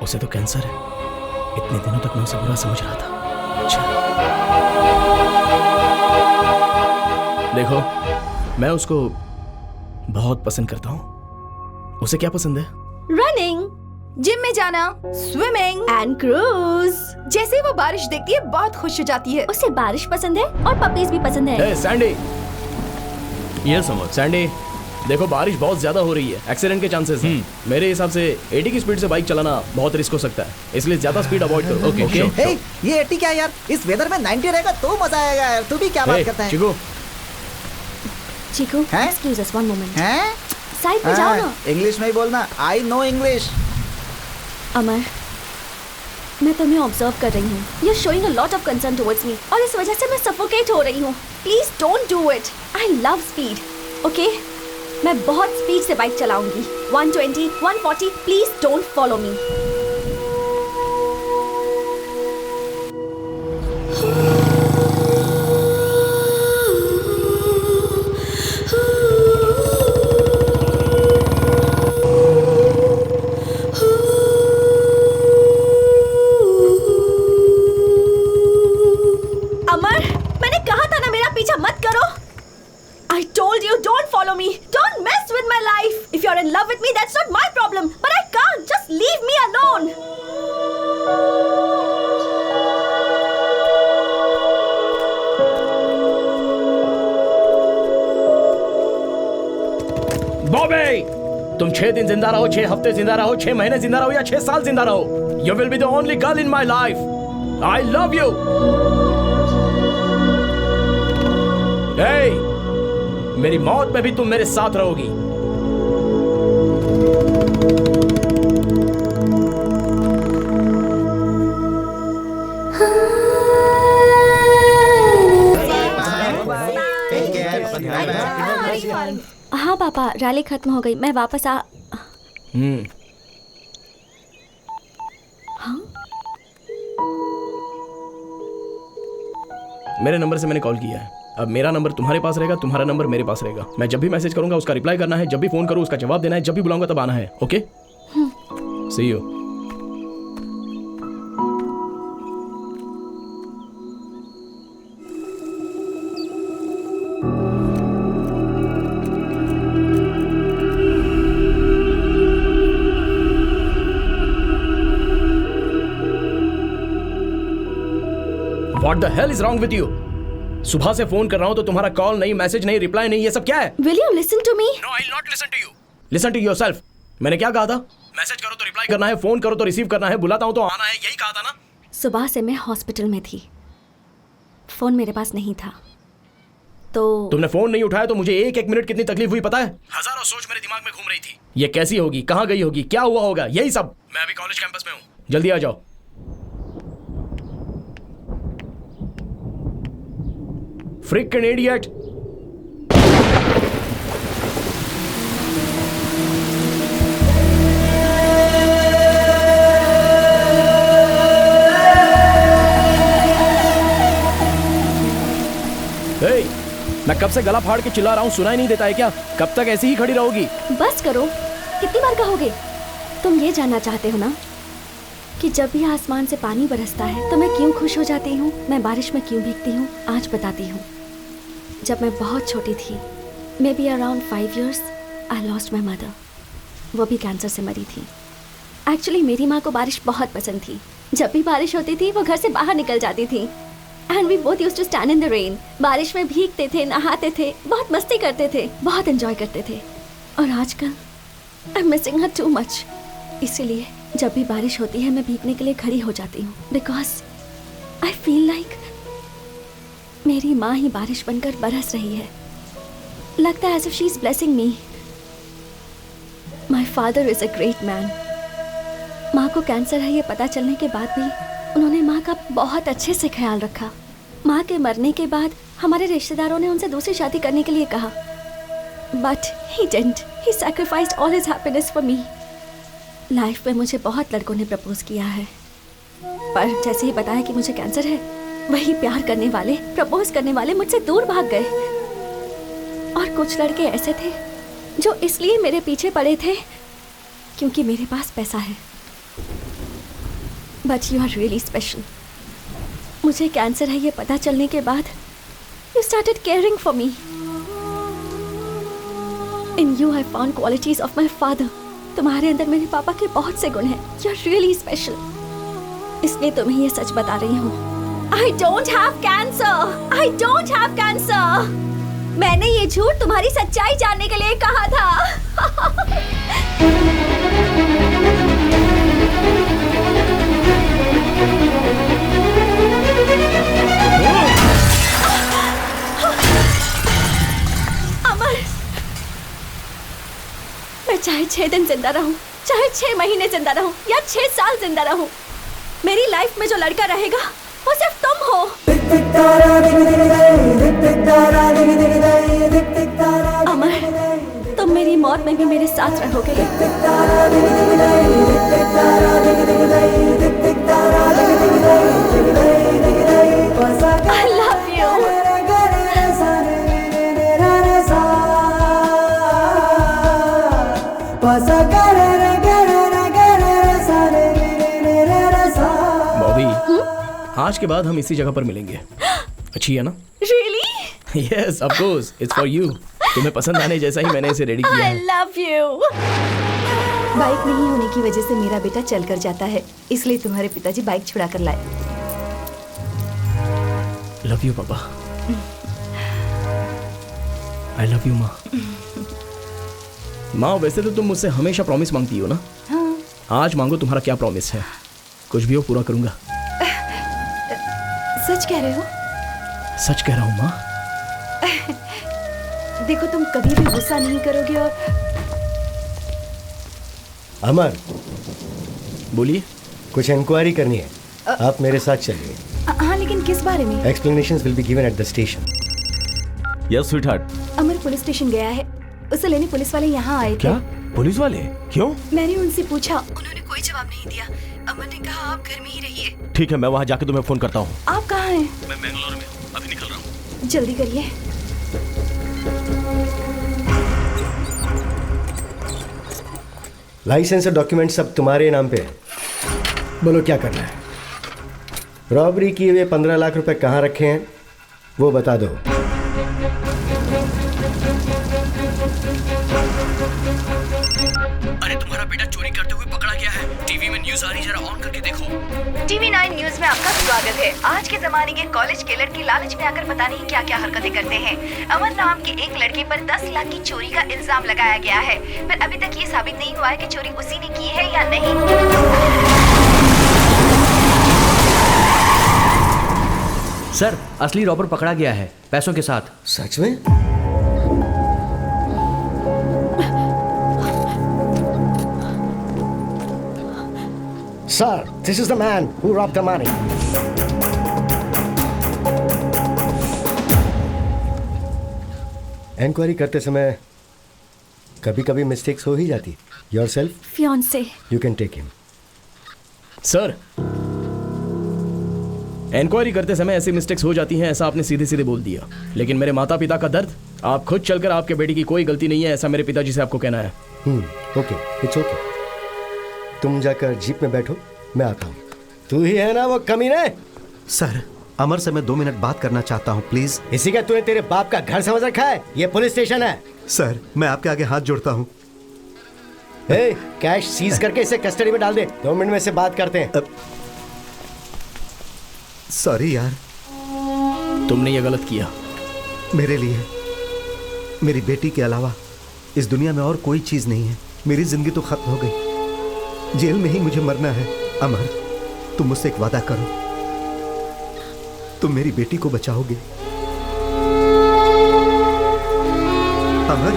उसे तो cancer है। इतने दिनों तक मैं उसे बुरा समझ रहा था। अच्छा। देखो, मैं उसको बहुत पसंद करता हूँ। उसे क्या पसंद है? रनिंग, जिम में जाना, स्विमिंग एंड क्रूज। जैसे ही वो बारिश देखती है बहुत खुश हो जाती है। उसे बारिश पसंद है और पपीज भी पसंद है। Hey, Sandy. यस अमर। सैंडी, देखो बारिश बहुत ज्यादा हो रही है, एक्सीडेंट के चांसेस हैं। मेरे हिसाब से 80 की स्पीड से बाइक चलाना बहुत रिस्क हो सकता है, इसलिए ज्यादा स्पीड अवॉइड करो। Okay okay. हे, ये 80 क्या यार? इस वेदर में 90 रहेगा तो मजा आएगा यार। तू भी क्या बात करता है? Chiku, Chiku, excuse us one moment. हैं? साइड में जाओ ना। इंग्लिश में ही बोलना। I know English. अमर, मैं तुम्हें ऑब्जर्व कर रही हूँ। You are showing a lot of concern towards me और इस वजह से मैं सफोकेट हो रही हूँ। Please don't do it. I love speed. Okay, मैं बहुत स्पीड से बाइक चलाऊंगी। 120, 140। Please don't follow me. Amar, मैंने कहा था ना मेरा पीछा मत करो। I told you, don't follow me. Don't mess with my life. If you're in love with me, that's not my problem. But I can't. Just leave me alone. Bobby, तुम 6 दिन जिंदा रहो, 6 हफ्ते जिंदा रहो, 6 महीने जिंदा रहो या 6 साल जिंदा रहो, you will be the only girl in my life. I love you. Hey, मेरी मौत में भी तुम मेरे साथ रहोगी। हाँ पापा, रैली खत्म हो गई। मैं वापस आ। हाँ? मेरे नंबर से मैंने कॉल किया है। अब मेरा नंबर तुम्हारे पास रहेगा, तुम्हारा नंबर मेरे पास रहेगा। मैं जब भी मैसेज करूंगा उसका रिप्लाई करना है, जब भी फोन करूँ उसका जवाब देना है, जब भी बुलाऊंगा तब आना है। Okay, see you. What the hell is wrong with you? सुबह से फोन कर रहा हूं तो तुम्हारा कॉल नहीं, मैसेज नहीं, रिप्लाई नहीं, ये सब क्या है? Will you listen to me? No, I'll not listen to you. Listen to yourself. मैंने क्या कहा था? मैसेज करो तो रिप्लाई करना है, फोन करो तो रिसीव करना है, बुलाता हूं तो आना है, यही कहा था ना? सुबह से मैं हॉस्पिटल में थी, फोन मेरे पास नहीं था, तो तुमने फोन नहीं उठाया तो मुझे एक मिनट कितनी तकलीफ हुई पता है? हजारों सोच मेरे दिमाग में घूम रही थी। ये कैसी होगी, कहाँ गई होगी, क्या हुआ होगा, यही सब। मैं अभी कॉलेज कैंपस में हूँ, जल्दी आ जाओ। Freaking idiot! Hey, मैं कब से गला फाड़ के चिल्ला रहा हूँ, सुनाई नहीं देता है क्या? कब तक ऐसी ही खड़ी रहोगी? बस करो, कितनी बार कहोगे? तुम ये जानना चाहते हो ना कि जब भी आसमान से पानी बरसता है तो मैं क्यों खुश हो जाती हूँ, मैं बारिश में क्यों भीगती हूँ? आज बताती हूँ। जब मैं बहुत छोटी थी, may be around 5 years, I lost my mother. वो भी कैंसर से मरी थी। एक्चुअली मेरी माँ को बारिश बहुत पसंद थी। जब भी बारिश होती थी वो घर से बाहर निकल जाती थी। And we both used to stand in the rain. बारिश में भीगते थे, नहाते थे, बहुत मस्ती करते थे, बहुत एंजॉय करते थे। और आजकल I am missing her too much. इसीलिए जब भी बारिश होती है मैं भीगने के लिए खड़ी हो जाती हूँ, बिकॉज आई फील लाइक मेरी माँ ही बारिश बनकर बरस रही है। लगता है as if she is blessing me. My father is a great man. माँ को कैंसर है ये पता चलने के बाद भी उन्होंने माँ का बहुत अच्छे से ख्याल रखा। माँ के मरने के बाद हमारे रिश्तेदारों ने उनसे दूसरी शादी करने के लिए कहा, but he didn't. He sacrificed all his happiness for me. Life में मुझे बहुत लड़कों ने प्रपोज किया है, पर जैसे ही बताया कि मुझे कैंसर है, वही प्यार करने वाले, प्रपोज करने वाले मुझसे दूर भाग गए। और कुछ लड़के ऐसे थे जो इसलिए मेरे पीछे पड़े थे क्योंकि मेरे पास पैसा है। But you are really special. मुझे कैंसर है ये पता चलने के बाद you started caring for me. In you I found qualities of my father. तुम्हारे अंदर मेरे पापा के बहुत से गुण हैं। यू आर रियली स्पेशल, इसलिए तुम्हें ये सच बता रही हूँ। I don't have cancer. I don't have cancer. मैंने ये झूठ तुम्हारी सच्चाई जानने के लिए कहा था। अमर, मैं चाहे 6 दिन जिंदा रहूं, चाहे 6 महीने जिंदा रहूं या 6 साल जिंदा रहूं, मेरी लाइफ में जो लड़का रहेगा वो सिर्फ तुम हो। अमर, तुम मेरी मौत में भी मेरे साथ रहोगे। I love you. आज के बाद हम इसी जगह पर मिलेंगे। अच्छी है ना? Really? Yes, of course. It's for you. तुम्हें पसंद आने जैसा ही मैंने इसे रेडी किया है। I love you. बाइक नहीं होने की वजह से मेरा बेटा चल कर जाता है, इसलिए तुम्हारे पिताजी बाइक छुड़ा कर लाए। लव यू पापा। I love you माँ। माँ, वैसे तो तुम मुझसे हमेशा प्रॉमिस मांगती हो ना? हाँ। आज मांगो, तुम्हारा क्या प्रॉमिस है? कुछ भी हो पूरा करूंगा। सच कह रहे हो? सच कह रहा हूँ माँ। देखो, तुम कभी भी गुस्सा नहीं करोगे। और अमर, बोलिए। कुछ इंक्वायरी करनी है, आप मेरे साथ चलिए। हाँ, लेकिन किस बारे में? Explanations will be given at the station. Yes sweetheart. Amar police station गया है, उसे लेने पुलिस वाले यहाँ आए थे। क्या? पुलिस वाले? क्यों? मैंने उनसे पूछा, उन्होंने कोई जवाब नहीं दिया। अमर ने कहा आप घर में ही रहिए। ठीक है, मैं वहाँ जाके तुम्हें फोन करता हूँ। आप कहाँ हैं? मैं बेंगलोर में हूँ, अभी निकल रहा हूँ। जल्दी करिए। लाइसेंस और डॉक्यूमेंट सब तुम्हारे नाम पे है। बोलो क्या करना है? रॉबरी किए हुए 15 लाख रुपए कहाँ रखे हैं वो बता दो। अरे तुम्हारा बेटा चोरी करते हुए पकड़ा गया है। टीवी में न्यूज़ आ रही, जरा ऑन करके देखो। टीवी 9 न्यूज में आपका स्वागत है। आज के जमाने के कॉलेज के लड़के लालच में आकर पता नहीं क्या क्या हरकतें करते हैं। अमर नाम के एक लड़के पर 10 लाख की चोरी का इल्जाम लगाया गया है, पर अभी तक ये साबित नहीं हुआ है कि चोरी उसी ने की है या नहीं। सर, असली रॉबर पकड़ा गया है, पैसों के साथ। सच में? Sir, this is the man who robbed the money. Enquiry करते समय कभी-कभी मिस्टेक्स हो ही जाती। Yourself? Fiancé. You can take him. Sir, enquiry करते समय ऐसी मिस्टेक्स हो जाती हैं, ऐसा आपने सीधे सीधे बोल दिया। लेकिन मेरे माता पिता का दर्द, आप खुद चलकर आपके बेटी की कोई गलती नहीं है, ऐसा मेरे पिताजी से आपको कहना है। Okay, it's okay. तुम जाकर जीप में बैठो, मैं आता हूँ। तू ही है ना वो कमीने? सर, अमर से मैं 2 मिनट बात करना चाहता हूँ, प्लीज। इसी का तूने तेरे बाप का घर समझ रखा है? ये पुलिस स्टेशन है। सर, मैं आपके आगे हाथ जोड़ता हूँ। कैश सीज करके इसे कस्टडी में डाल दे। 2 मिनट में से बात करते हैं। सॉरी यार, तुमने ये गलत किया। मेरे लिए मेरी बेटी के अलावा इस दुनिया में और कोई चीज नहीं है। मेरी जिंदगी तो खत्म हो गई, जेल में ही मुझे मरना है। अमर, तुम मुझसे एक वादा करो, तुम मेरी बेटी को बचाओगे। अमर,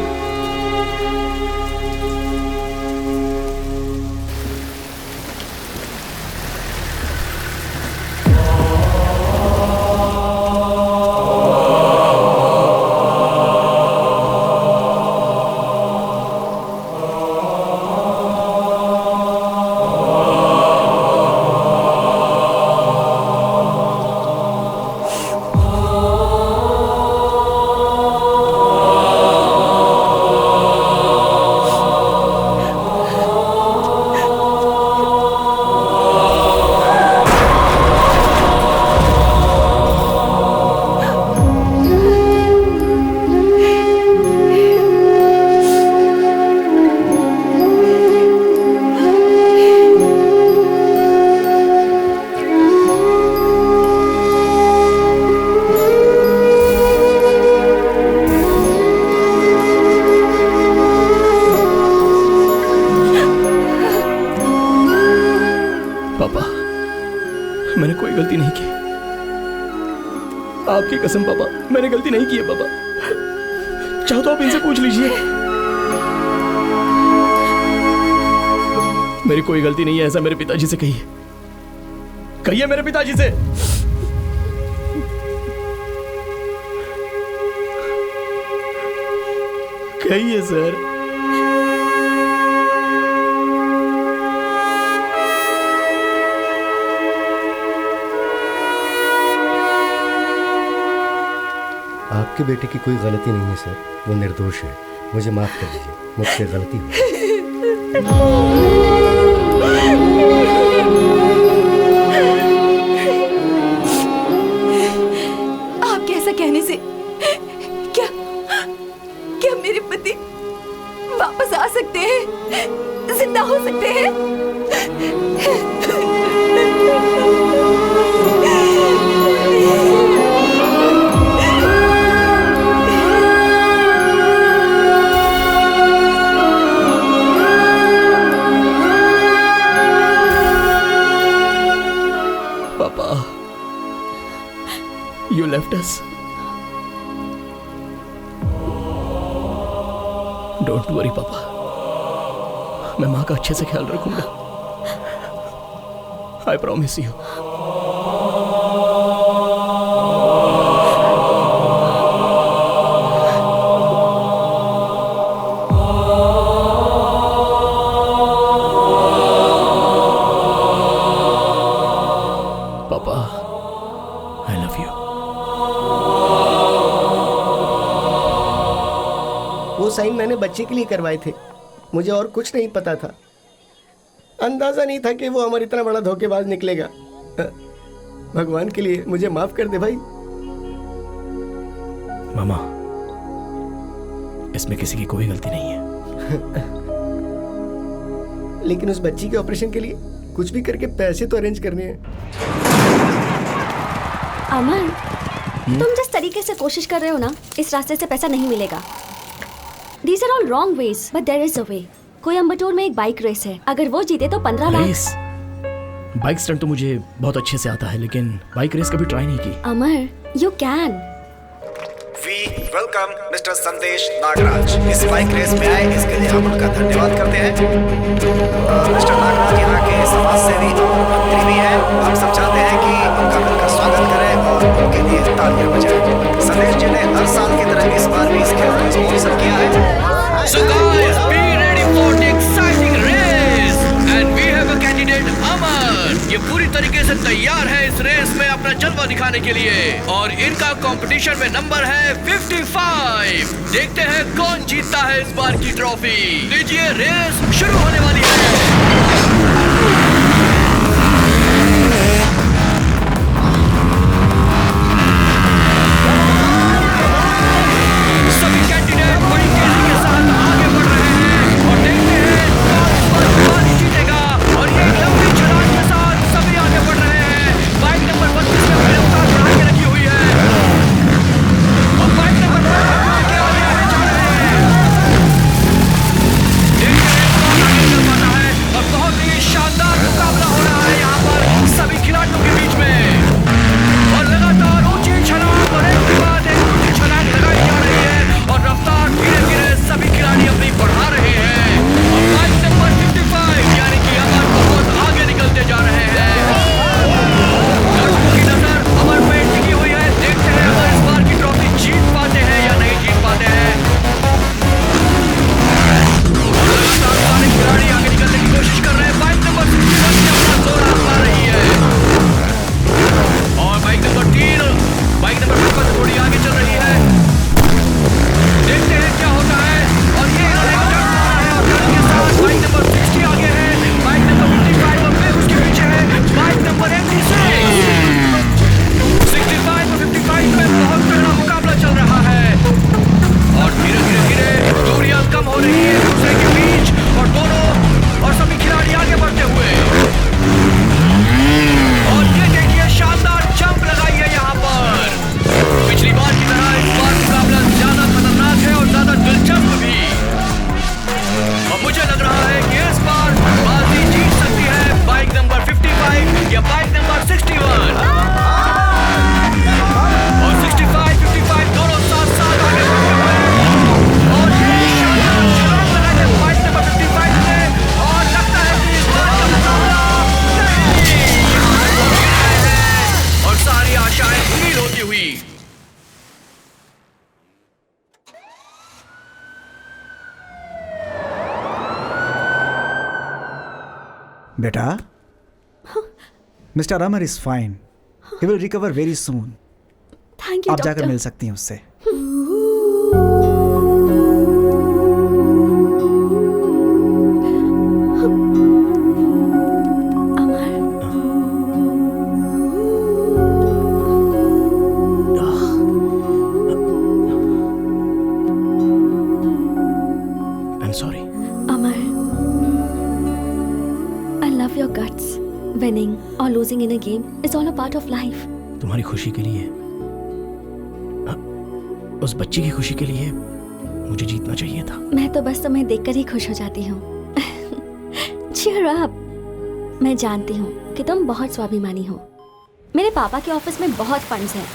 मेरी कसम पापा, मैंने गलती नहीं की है पापा। चाहो तो आप इनसे पूछ लीजिए। मेरी कोई गलती नहीं है, ऐसा मेरे पिताजी से कहिए। कहिए मेरे पिताजी से। कहिए सर। आपके बेटे की कोई गलती नहीं है सर, वो निर्दोष है। मुझे माफ कर दीजिए, मुझसे गलती हुई। आपके ऐसा कहने से क्या मेरे पति वापस आ सकते हैं, जिंदा हो सकते हैं? You left us. Don't worry, पापा। मैं माँ का अच्छे से ख्याल रखूंगा। I promise you. पापा, I love you. वो साइन मैंने बच्चे के लिए करवाए थे, मुझे और कुछ नहीं पता था। अंदाजा नहीं था कि वो हमारा इतना बड़ा धोखेबाज निकलेगा। भगवान के लिए मुझे माफ कर दे भाई। मामा, इसमें किसी की कोई गलती नहीं है। लेकिन उस बच्ची के ऑपरेशन के लिए कुछ भी करके पैसे तो अरेंज करने हैं। अमन, तुम जिस तरीके से कोशिश कर रहे हो ना, इस रास्ते से पैसा नहीं मिलेगा। These are all wrong ways, but there is a way. Coimbatore में एक बाइक रेस है, अगर वो जीते तो 15 लाख। रेस? बाइक स्टंट तो मुझे बहुत अच्छे से आता है, लेकिन बाइक रेस कभी ट्राई नहीं की। अमर, you can. We welcome Mr. संदेश नागराज इस बाइक रेस में आए, इसके लिए हम उनका धन्यवाद करते हैं। मिस्टर नागराज यहाँ के समाज सेवी और मंत्री भी हैं। हम सब चाहते हैं कि उनका मिलकर स्वागत करें और उनके लिए तालियां बजाएं। संदेश जी ने हर साल की तरह इस बार भी इस खेल को स्पॉन्सर किया है। So guys, be ready for the exciting race and we have a candidate अमन। ये पूरी तरीके से तैयार है इस रेस में अपना जलवा दिखाने के लिए और इनका कंपटीशन में नंबर है 55। देखते हैं कौन जीतता है इस बार की ट्रॉफी। लीजिए, रेस शुरू होने वाली है। बेटा, mister Amar is fine, he will recover very soon. Thank you आप जाकर डॉक्टर। मिल सकती हैं उससे। I'm sorry. Amar, I love your guts. Winning or losing in a game is all a part of life. तुम्हारी खुशी के लिए, उस बच्ची की खुशी के लिए मुझे जीतना चाहिए था। मैं तो बस तुम्हें देखकर ही खुश हो जाती हूँ। Cheer up. मैं जानती हूँ कि तुम बहुत स्वाभिमानी हो। मेरे पापा के ऑफिस में बहुत फंड्स हैं।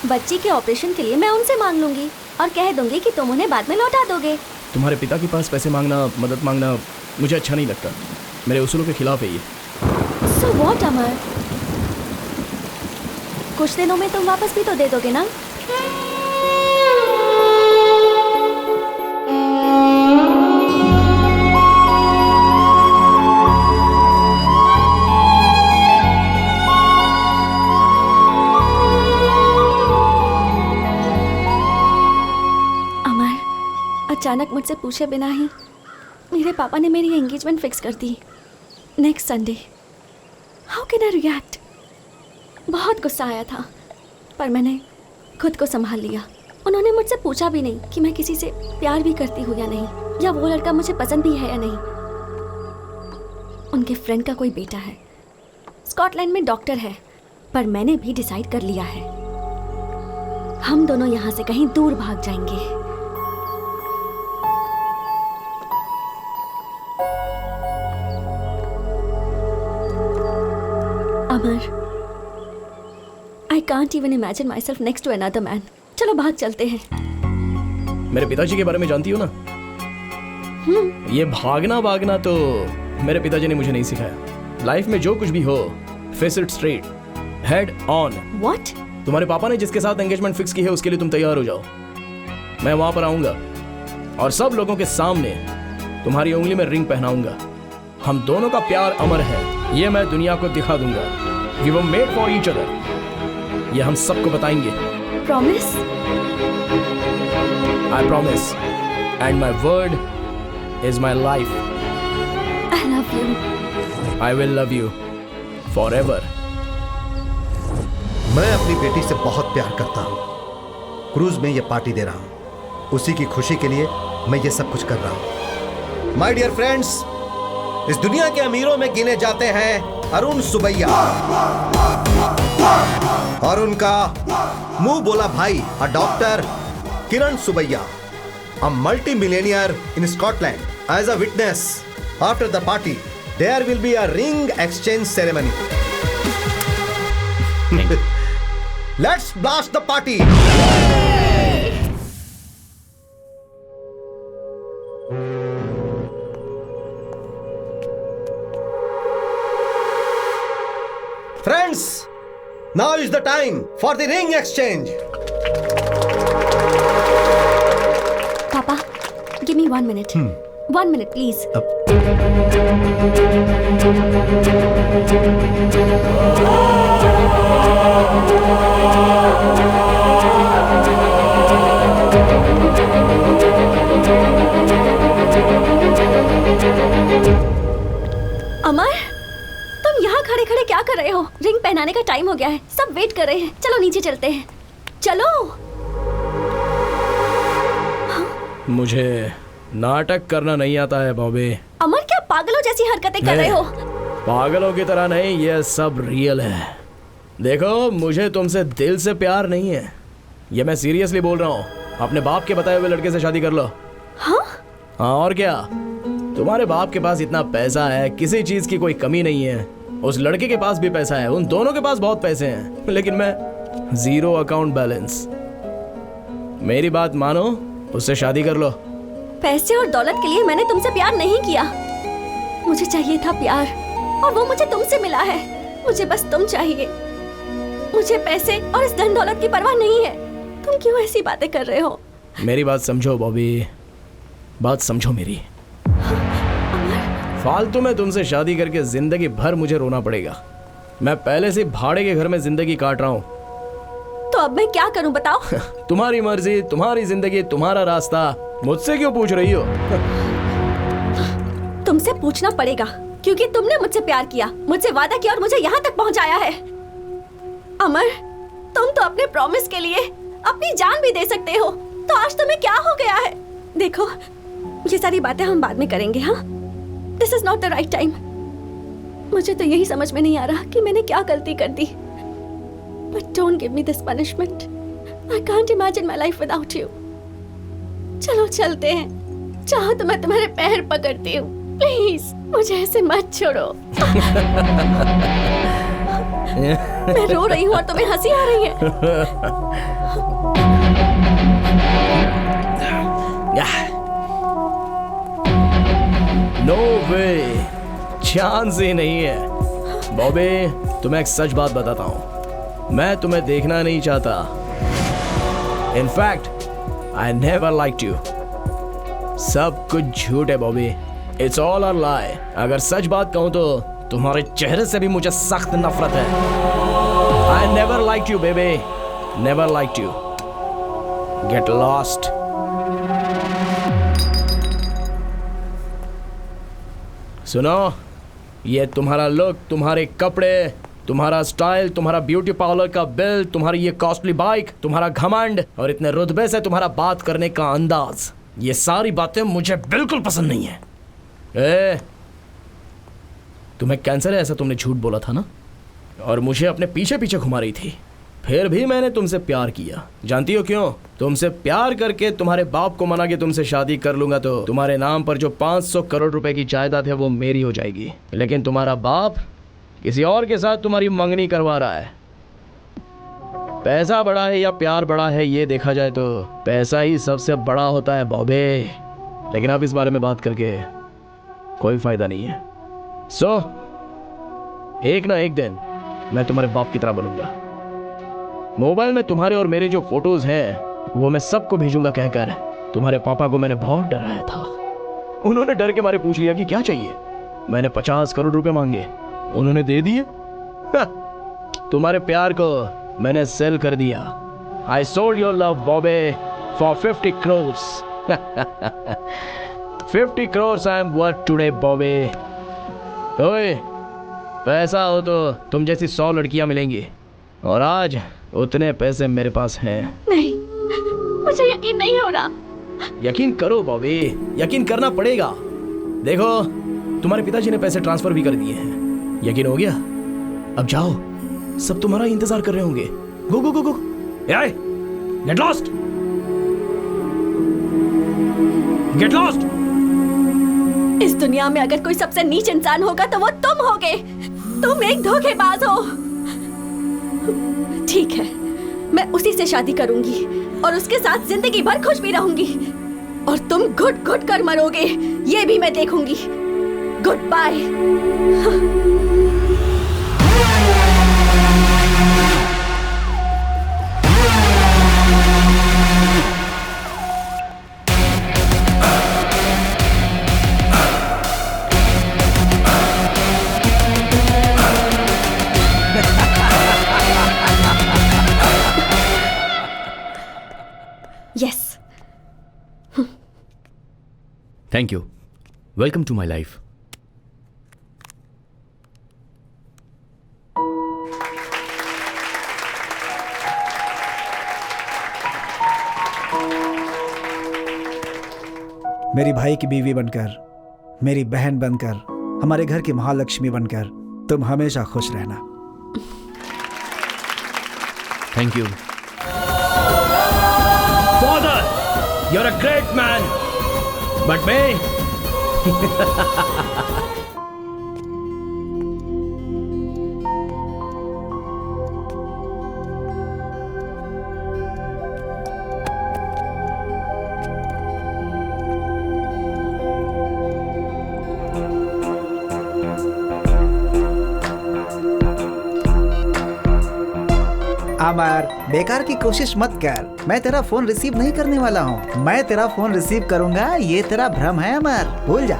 बच्ची के ऑपरेशन के लिए मैं उनसे मांग लूंगी और कह दूंगी कि तुम उन्हें बाद में लौटा दोगे। तुम्हारे पिता के पास पैसे मांगना, मदद मांगना मुझे अच्छा नहीं लगता। मेरे उसूलों के खिलाफ है ये। So what, अमर? कुछ दिनों में तुम वापस भी तो दे दोगे ना? अचानक मुझसे पूछे बिना ही मेरे पापा ने मेरी एंगेजमेंट फिक्स कर दी next Sunday. How can I react? बहुत गुस्सा आया था, पर मैंने खुद को संभाल लिया। उन्होंने मुझसे पूछा भी नहीं कि मैं किसी से प्यार भी करती हूँ या नहीं, या वो लड़का मुझे पसंद भी है या नहीं। उनके फ्रेंड का कोई बेटा है, स्कॉटलैंड में डॉक्टर है, पर मैंने भी डिसाइड कर लिया है हम दोनों यहाँ से कहीं दूर भाग जाएंगे। अमर, I can't even imagine myself next to another man. चलो भाग चलते हैं। मेरे पिताजी के बारे में जानती हो ना? ये भागना तो मेरे पिताजी ने मुझे नहीं सिखाया। लाइफ में जो कुछ भी हो, face it straight, head on. What? तुम्हारे पापा ने जिसके साथ एंगेजमेंट फिक्स की है उसके लिए तुम तैयार हो जाओ। मैं वहां पर आऊंगा और सब लोगों के सामने तुम्हारी उंगली में रिंग पहनाऊंगा। हम दोनों का प्यार अमर है, ये मैं दुनिया को दिखा दूंगा। We were made for each other. ये हम सबको बताएंगे। Promise? I promise. And my word is my life. I love you. I will love you forever. मैं अपनी बेटी से बहुत प्यार करता हूँ। क्रूज में ये पार्टी दे रहा हूँ, उसी की खुशी के लिए मैं ये सब कुछ कर रहा हूँ। माय डियर फ्रेंड्स, इस दुनिया के अमीरों में गिने जाते हैं अरुण सुबैया और उनका मुंह बोला भाई doctor Kiran Subbaiah, a multi millionaire in Scotland. As a witness after the party there will be a ring exchange ceremony. Let's blast the party. Friends, now is the time for the ring exchange. Papa, give me 1 minute. 1 minute, please. अमर, तुम यहाँ खड़े खड़े क्या कर रहे हो? Ring पहनाने का टाइम हो गया है, सब वेट कर रहे हैं। चलो नीचे चलते हैं, चलो। मुझे नाटक करना नहीं आता है बॉबी। अमर, क्या पागलों जैसी हरकतें कर रहे हो? पागलों की तरह नहीं, ये सब रियल है। देखो, मुझे तुमसे दिल से प्यार नहीं है, ये मैं सीरियसली बोल रहा हूँ। अपने बाप के बताए हुए लड़के से शादी कर लो। हाँ? हाँ और क्या, तुम्हारे बाप के पास इतना पैसा है, किसी चीज की कोई कमी नहीं है। उस लड़के के पास भी पैसा है, उन दोनों के पास बहुत पैसे हैं, लेकिन मैं जीरो अकाउंट बैलेंस। मेरी बात मानो, उससे शादी कर लो। पैसे और दौलत के लिए मैंने तुमसे प्यार नहीं किया। मुझे चाहिए था प्यार, और वो मुझे तुमसे मिला है। मुझे बस तुम चाहिए। मुझे पैसे और इस धन दौलत की परवाह नहीं है। तुम क्यों ऐसी बातें कर रहे हो? मेरी बात समझो बॉबी, बात समझो मेरी। फालतू में तुमसे शादी करके जिंदगी भर मुझे रोना पड़ेगा। मैं पहले से भाड़े के घर में जिंदगी काट रहा हूँ। तो अब मैं क्या करूं बताओ? तुम्हारी मर्जी, तुम्हारी जिंदगी, तुम्हारा रास्ता, मुझसे क्यों पूछ रही हो? तुमसे पूछना पड़ेगा क्योंकि तुमने मुझसे प्यार किया, मुझसे वादा किया और मुझे यहाँ तक पहुँचाया है। अमर, तुम तो अपने प्रॉमिस के लिए अपनी जान भी दे सकते हो, तो आज तुम्हें क्या हो गया है? देखो, ये सारी बातें हम बाद में करेंगे। हाँ, this is not the right time. मुझे तो यही समझ में नहीं आ रहा कि मैंने क्या गलती कर दी। But don't give me this punishment. I can't imagine my life without you. चलो चलते हैं, चाहो तो मैं तुम्हारे पैर पकड़ती हूँ। प्लीज मुझे ऐसे मत छोड़ो। मैं रो रही हूँ और तुम्हें हंसी आ रही है। नो वे, चांस ही नहीं है। बॉबी, तुम्हें एक सच बात बताता हूँ, मैं तुम्हें देखना नहीं चाहता। In fact I never liked you. सब कुछ झूठ है बॉबी, इट्स ऑल अ लाई। अगर सच बात कहूँ तो तुम्हारे चेहरे से भी मुझे सख्त नफरत है। I never liked you baby, never liked you. Get lost. सुनो, ये तुम्हारा लुक, तुम्हारे कपड़े, तुम्हारा स्टाइल, तुम्हारा ब्यूटी पार्लर का बिल, तुम्हारी ये कॉस्टली बाइक, तुम्हारा घमंड और इतने रुतबे से तुम्हारा बात करने का अंदाज, ये सारी बातें मुझे बिल्कुल पसंद नहीं है। तुम्हें कैंसर है ऐसा तुमने झूठ बोला था ना, और मुझे अपने पीछे पीछे घुमा रही थी। फिर भी मैंने तुमसे प्यार किया। जानती हो क्यों? तुमसे प्यार करके तुम्हारे बाप को मना के तुमसे शादी कर लूंगा तो तुम्हारे नाम पर जो 500 करोड़ रुपए की जायदाद है वो मेरी हो जाएगी। लेकिन तुम्हारा बाप किसी और के साथ तुम्हारी मंगनी करवा रहा है। पैसा बड़ा है या प्यार बड़ा है, ये देखा जाए तो पैसा ही सबसे बड़ा होता है बॉबे। लेकिन अब इस बारे में बात करके कोई फायदा नहीं है। सो एक ना एक दिन मैं तुम्हारे बाप की तरह बनूंगा। मोबाइल में तुम्हारे और मेरे जो फोटोज हैं वो मैं सबको भेजूंगा कहकर तुम्हारे पापा को मैंने बहुत डराया था। उन्होंने डर के मारे पूछ लिया कि क्या चाहिए। मैंने 50 करोड़ रुपए मांगे, उन्होंने दे दिए। तुम्हारे प्यार को मैंने सेल कर दिया। I sold your love Bobby for 50 crore. 50 crore I am worth today Bobby. ओए, पैसा हो तो तुम जैसी 100 लड़कियां मिलेंगी, और आज उतने पैसे मेरे पास हैं। नहीं, मुझे यकीन नहीं हो रहा। यकीन करो बॉबी, यकीन करना पड़ेगा। देखो, तुम्हारे पिताजी ने पैसे ट्रांसफर भी कर दिए हैं। यकीन हो गया? अब जाओ, सब तुम्हारा इंतजार कर रहे होंगे। गो गो गो गो, गेट लॉस्ट, गेट लॉस्ट। इस दुनिया में अगर कोई सबसे नीच इंसान होगा तो वो तुम होगे। तुम एक धोखेबाज हो। ठीक है, मैं उसी से शादी करूंगी और उसके साथ जिंदगी भर खुश भी रहूंगी, और तुम घुट घुट कर मरोगे ये भी मैं देखूंगी। Goodbye. Yes. Thank you. Welcome to my life. मेरी भाई की बीवी बनकर, मेरी बहन बनकर, हमारे घर की महालक्ष्मी बनकर तुम हमेशा खुश रहना। Thank you. Father, you're a great man, but me? अमर, बेकार की कोशिश मत कर। मैं तेरा फोन रिसीव नहीं करने वाला हूँ। मैं तेरा फोन रिसीव करूंगा, ये तेरा भ्रम है अमर, भूल जा।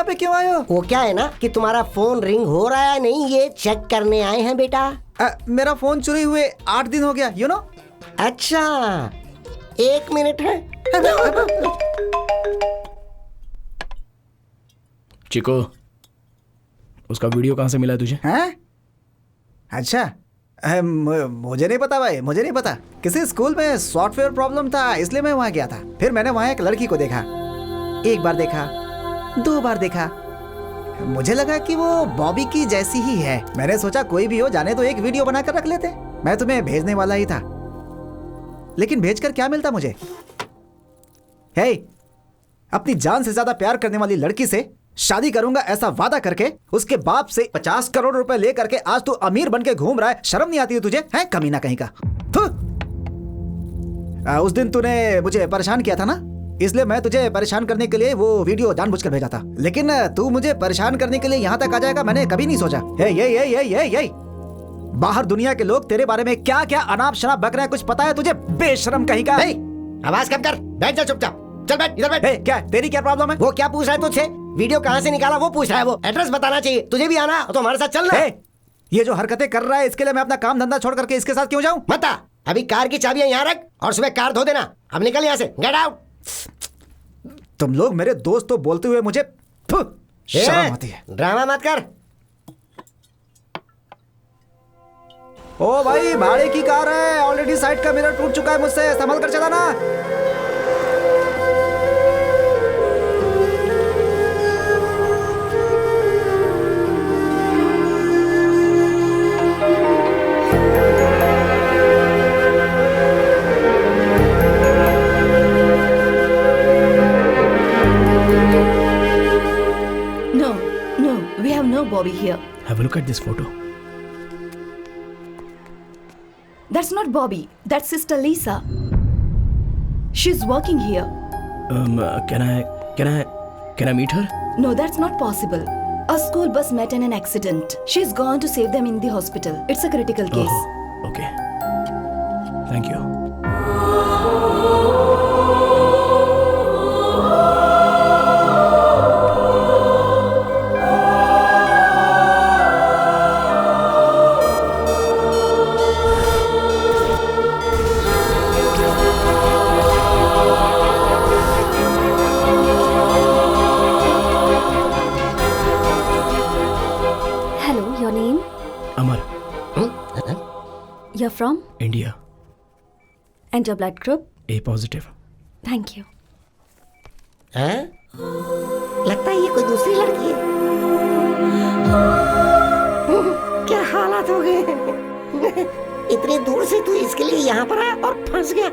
पे क्यों आए हो? वो क्या है ना कि तुम्हारा फोन रिंग हो रहा है नहीं, ये चेक करने आए हैं बेटा। मेरा फोन चोरी हुए 8 दिन हो गया, यू नो। अच्छा, 1 मिनट है। चिको, उसका वीडियो कहाँ से मिला तुझे? हैं? अच्छा, मुझे नहीं पता भाई, मुझे नहीं पता। किसी स्कूल में सॉफ्टवेयर प्रॉब्लम था, इसलिए मैं वहाँ गया था। फिर मैंने वहाँ एक लड़की को देखा, 1 बार देखा, 2 बार देखा, मुझे लगा कि वो बॉबी की जैसी ही है। मैंने सोचा कोई भी हो, जाने तो एक वीडियो बनाकर रख लेते। मैं तुम्हें भेजने वाला ही था, लेकिन भेजकर क्या मिलता मुझे? हे, अपनी जान से ज्यादा प्यार करने वाली लड़की से शादी करूंगा ऐसा वादा करके उसके बाप से 50 करोड़ रुपए लेकर के आज तू अमीर बन के घूम रहा है। शर्म नहीं आती है तुझे? है कमीना कहीं का। उस दिन तूने मुझे परेशान किया था ना, इसलिए मैं तुझे परेशान करने के लिए वो वीडियो जानबूझकर भेजा था। लेकिन तू मुझे परेशान करने के लिए यहाँ तक आ जाएगा, मैंने कभी नहीं सोचा। ये बाहर दुनिया के लोग तेरे बारे में क्या क्या अनाप शनाप बक रहे हैं, कुछ पता है तुझे? बेशरम कहीं का। आवाज कम कर, बैठ जा चुपचाप। चल बैठ, इधर बैठ। क्या तेरी क्या प्रॉब्लम है? वो क्या पूछ रहा है तुझसे? वीडियो कहाँ से निकाला वो पूछ रहा है। वो एड्रेस बताना चाहिए। तुझे भी आना तो हमारे साथ चलना। ये जो हरकतें कर रहा है इसके लिए मैं अपना काम धंधा छोड़ करके इसके साथ क्यों जाऊं? मत आ। अभी कार की चाबियां यहाँ रख और सुबह कार धो देना। अब निकल यहाँ से, गेट आउट। तुम लोग मेरे दोस्त तो बोलते हुए मुझे शर्म आती है। ड्रामा मत कर। ओ भाई, भाड़े की कार है, ऑलरेडी साइड का मिरर टूट चुका है मुझसे, संभल कर चलाना। Bobby here. Have a look at this photo. That's not Bobby. That's Sister Lisa. She's working here. Can I meet her? No, that's not possible. A school bus met in an accident. She's gone to save them in the hospital. It's a critical case. Oh, okay. Thank you. You're from? India. And your blood group? A positive. Thank you. हैं? लगता है ये कोई दूसरी लड़की है। क्या हालात हो गए? इतनी दूर से तू इसके लिए यहाँ पर आया और फंस गया।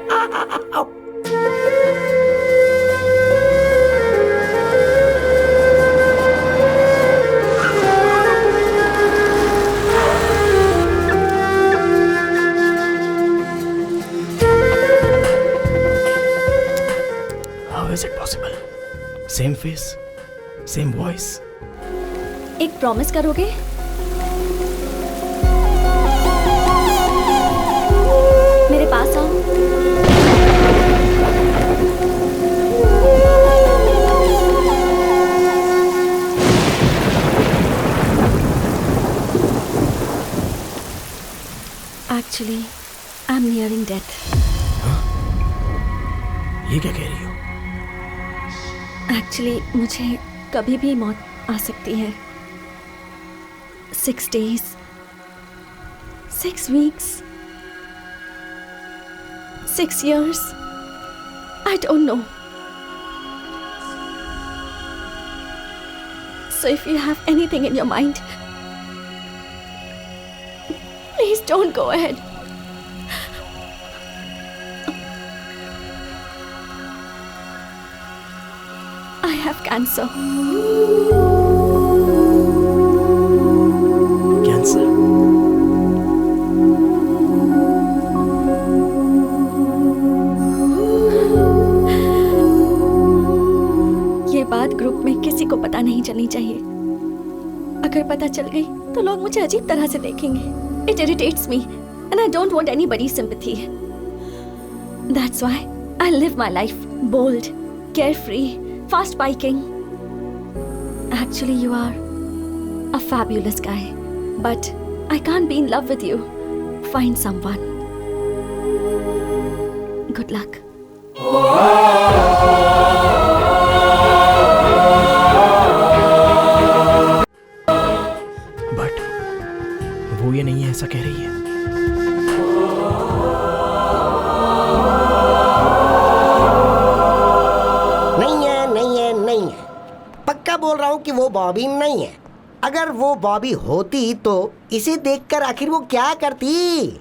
Is it possible? Same face, same voice. एक प्रॉमिस करोगे? मेरे पास आओ। Actually, I'm nearing death. ये क्या कह रही हो? एक्चुअली मुझे कभी भी मौत आ सकती है। 6 days, 6 weeks, 6 years, I don't know. So if you have anything in your mind, please don't go ahead. I have cancer. Cancer? ये बात ग्रुप में किसी को पता नहीं चलनी चाहिए। अगर पता चल गई तो लोग मुझे अजीब तरह से देखेंगे। It irritates me and I don't want anybody's sympathy. That's why I live my life bold, carefree, fast biking Actually, you are a fabulous guy, but I can't be in love with you. Find someone. Good luck. But वो ये नहीं है ऐसा कह रही है। नहीं है। पक्का बोल रहा हूँ कि वो बॉबी नहीं है। अगर वो बॉबी होती तो इसे देखकर आखिर वो क्या करती?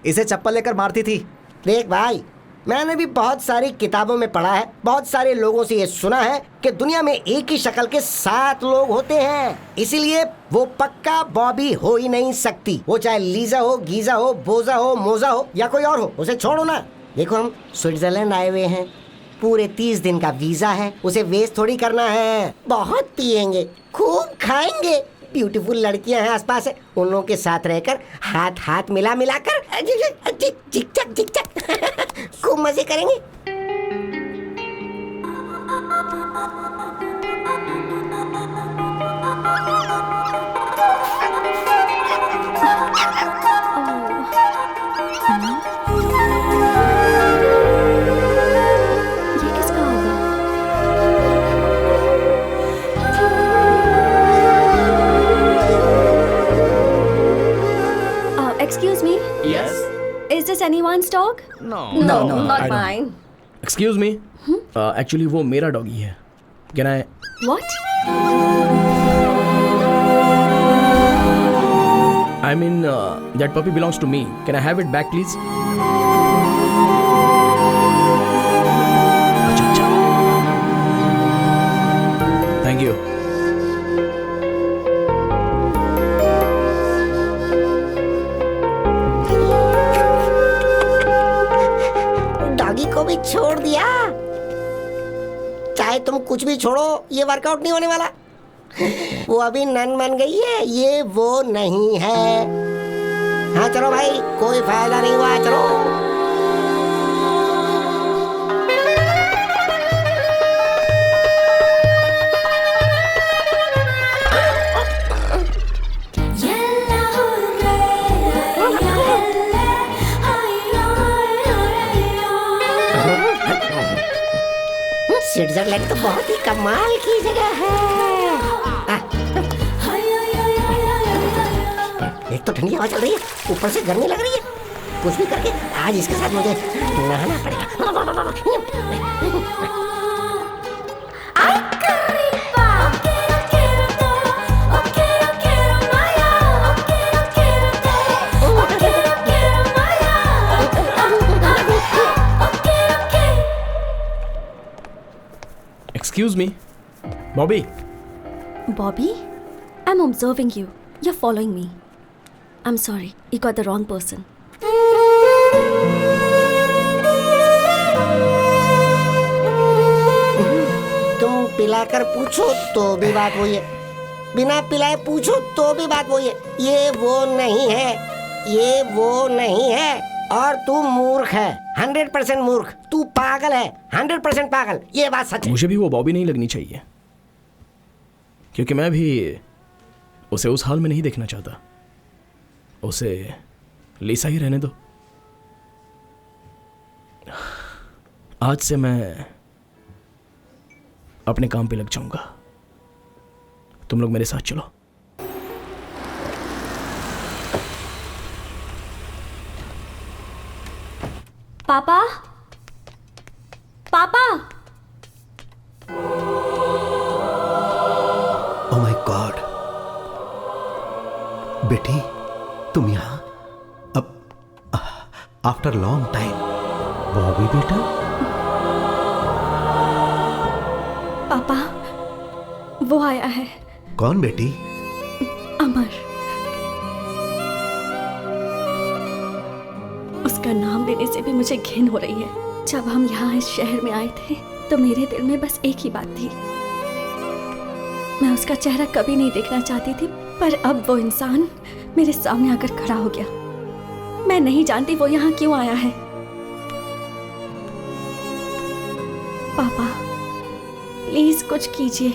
इसे चप्पल लेकर मारती थी। देख भाई, मैंने भी बहुत सारी किताबों में पढ़ा है, बहुत सारे लोगों से ये सुना है कि दुनिया में एक ही शक्ल के 7 लोग होते हैं। इसीलिए वो पक्का बॉबी हो ही नहीं सकती। वो चाहे लीजा हो, गीजा हो, बोजा हो, मोजा हो या कोई और हो, उसे छोड़ो ना। देखो, हम स्विट्जरलैंड आए हुए हैं, पूरे 30 दिन का वीजा है, उसे वेस्ट थोड़ी करना है। बहुत पिएंगे, खूब खाएंगे, ब्यूटीफुल लड़कियां हैं आसपास है, उन लोगों के साथ रहकर हाथ हाथ मिला मिलाकर जिक चक खूब मजे करेंगे। Excuse me? Yes. Is this anyone's dog? No, not I don't. mine. Excuse me? Actually वो मेरा डॉगी है। Can I? What? I mean, that puppy belongs to me. Can I have it back, please? अच्छा। Thank you. Doggy को भी छोड़ दिया। चाहे तुम कुछ भी छोड़ो, ये वर्कआउट नहीं होने वाला। वो अभी नन बन गई है, ये वो नहीं है। हाँ चलो भाई, कोई फायदा नहीं हुआ, चलो। स्विट्जरलैंड तो बहुत ही कमाल की जगह है। एक तो ठंडी हवा चल रही है, ऊपर से गर्मी लग रही है। कुछ भी करके आज इसके साथ मुझे नहाना पड़ेगा। Excuse me, Bobby. Bobby? I'm observing you. You're following me. I'm sorry, you got the wrong person. तुम पिलाकर पूछो तो भी बात वही है, बिना पिलाए पूछो तो भी बात वही है। ये वो नहीं है, ये वो नहीं है। और तू मूर्ख है, 100% मूर्ख। तू पागल है, 100% पागल। ये बात सच है। मुझे भी वो बॉबी नहीं लगनी चाहिए, क्योंकि मैं भी उसे उस हाल में नहीं देखना चाहता। उसे लीसा ही रहने दो। आज से मैं अपने काम पे लग जाऊंगा। तुम लोग मेरे साथ चलो। पापा? पापा? ओह माय गॉड, बेटी तुम यहाँ? अब आफ्टर लॉन्ग टाइम। बॉबी बेटा? पापा, वो आया है। कौन बेटी? अमर। उसका नाम लेने से भी मुझे घिन हो रही है। जब हम यहाँ इस शहर में आए थे तो मेरे दिल में बस एक ही बात थी, मैं उसका चेहरा कभी नहीं देखना चाहती थी, पर अब वो इंसान मेरे सामने आकर खड़ा हो गया। मैं नहीं जानती वो यहाँ क्यों आया है। पापा, प्लीज कुछ कीजिए।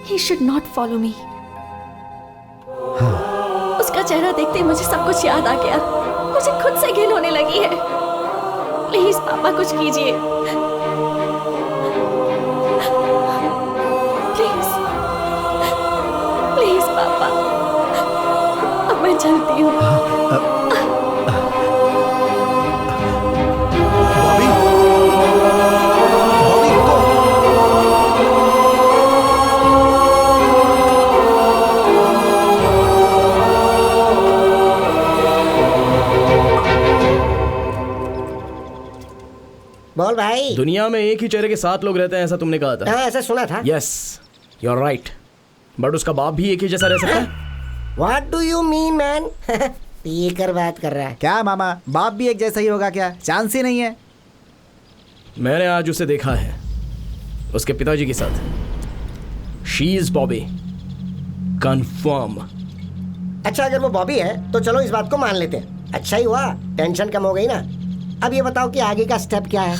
He should not follow me. उसका चेहरा देखते ही मुझे सब कुछ याद आ गया। मुझे खुद से घिन होने लगी है। प्लीज पापा कुछ कीजिए। प्लीज प्लीज पापा, अब मैं चलती हूँ। बोल भाई। दुनिया में एक ही चेहरे के 7 लोग रहते हैं, ऐसा तुमने कहा था। हाँ, ऐसा सुना था। Yes, you are right. But उसका बाप भी एक ही जैसा रह सकता है। What do you mean, man? P कर बात कर रहा है क्या मामा? बाप भी एक जैसा ही होगा क्या? चांस ही नहीं है। मैंने आज उसे देखा है उसके पिताजी के साथ। She is Bobby, confirm. अच्छा, अगर वो बॉबी है तो चलो इस बात को मान लेते हैं। अच्छा ही हुआ, टेंशन कम हो गई ना। अब ये बताओ कि आगे का स्टेप क्या है?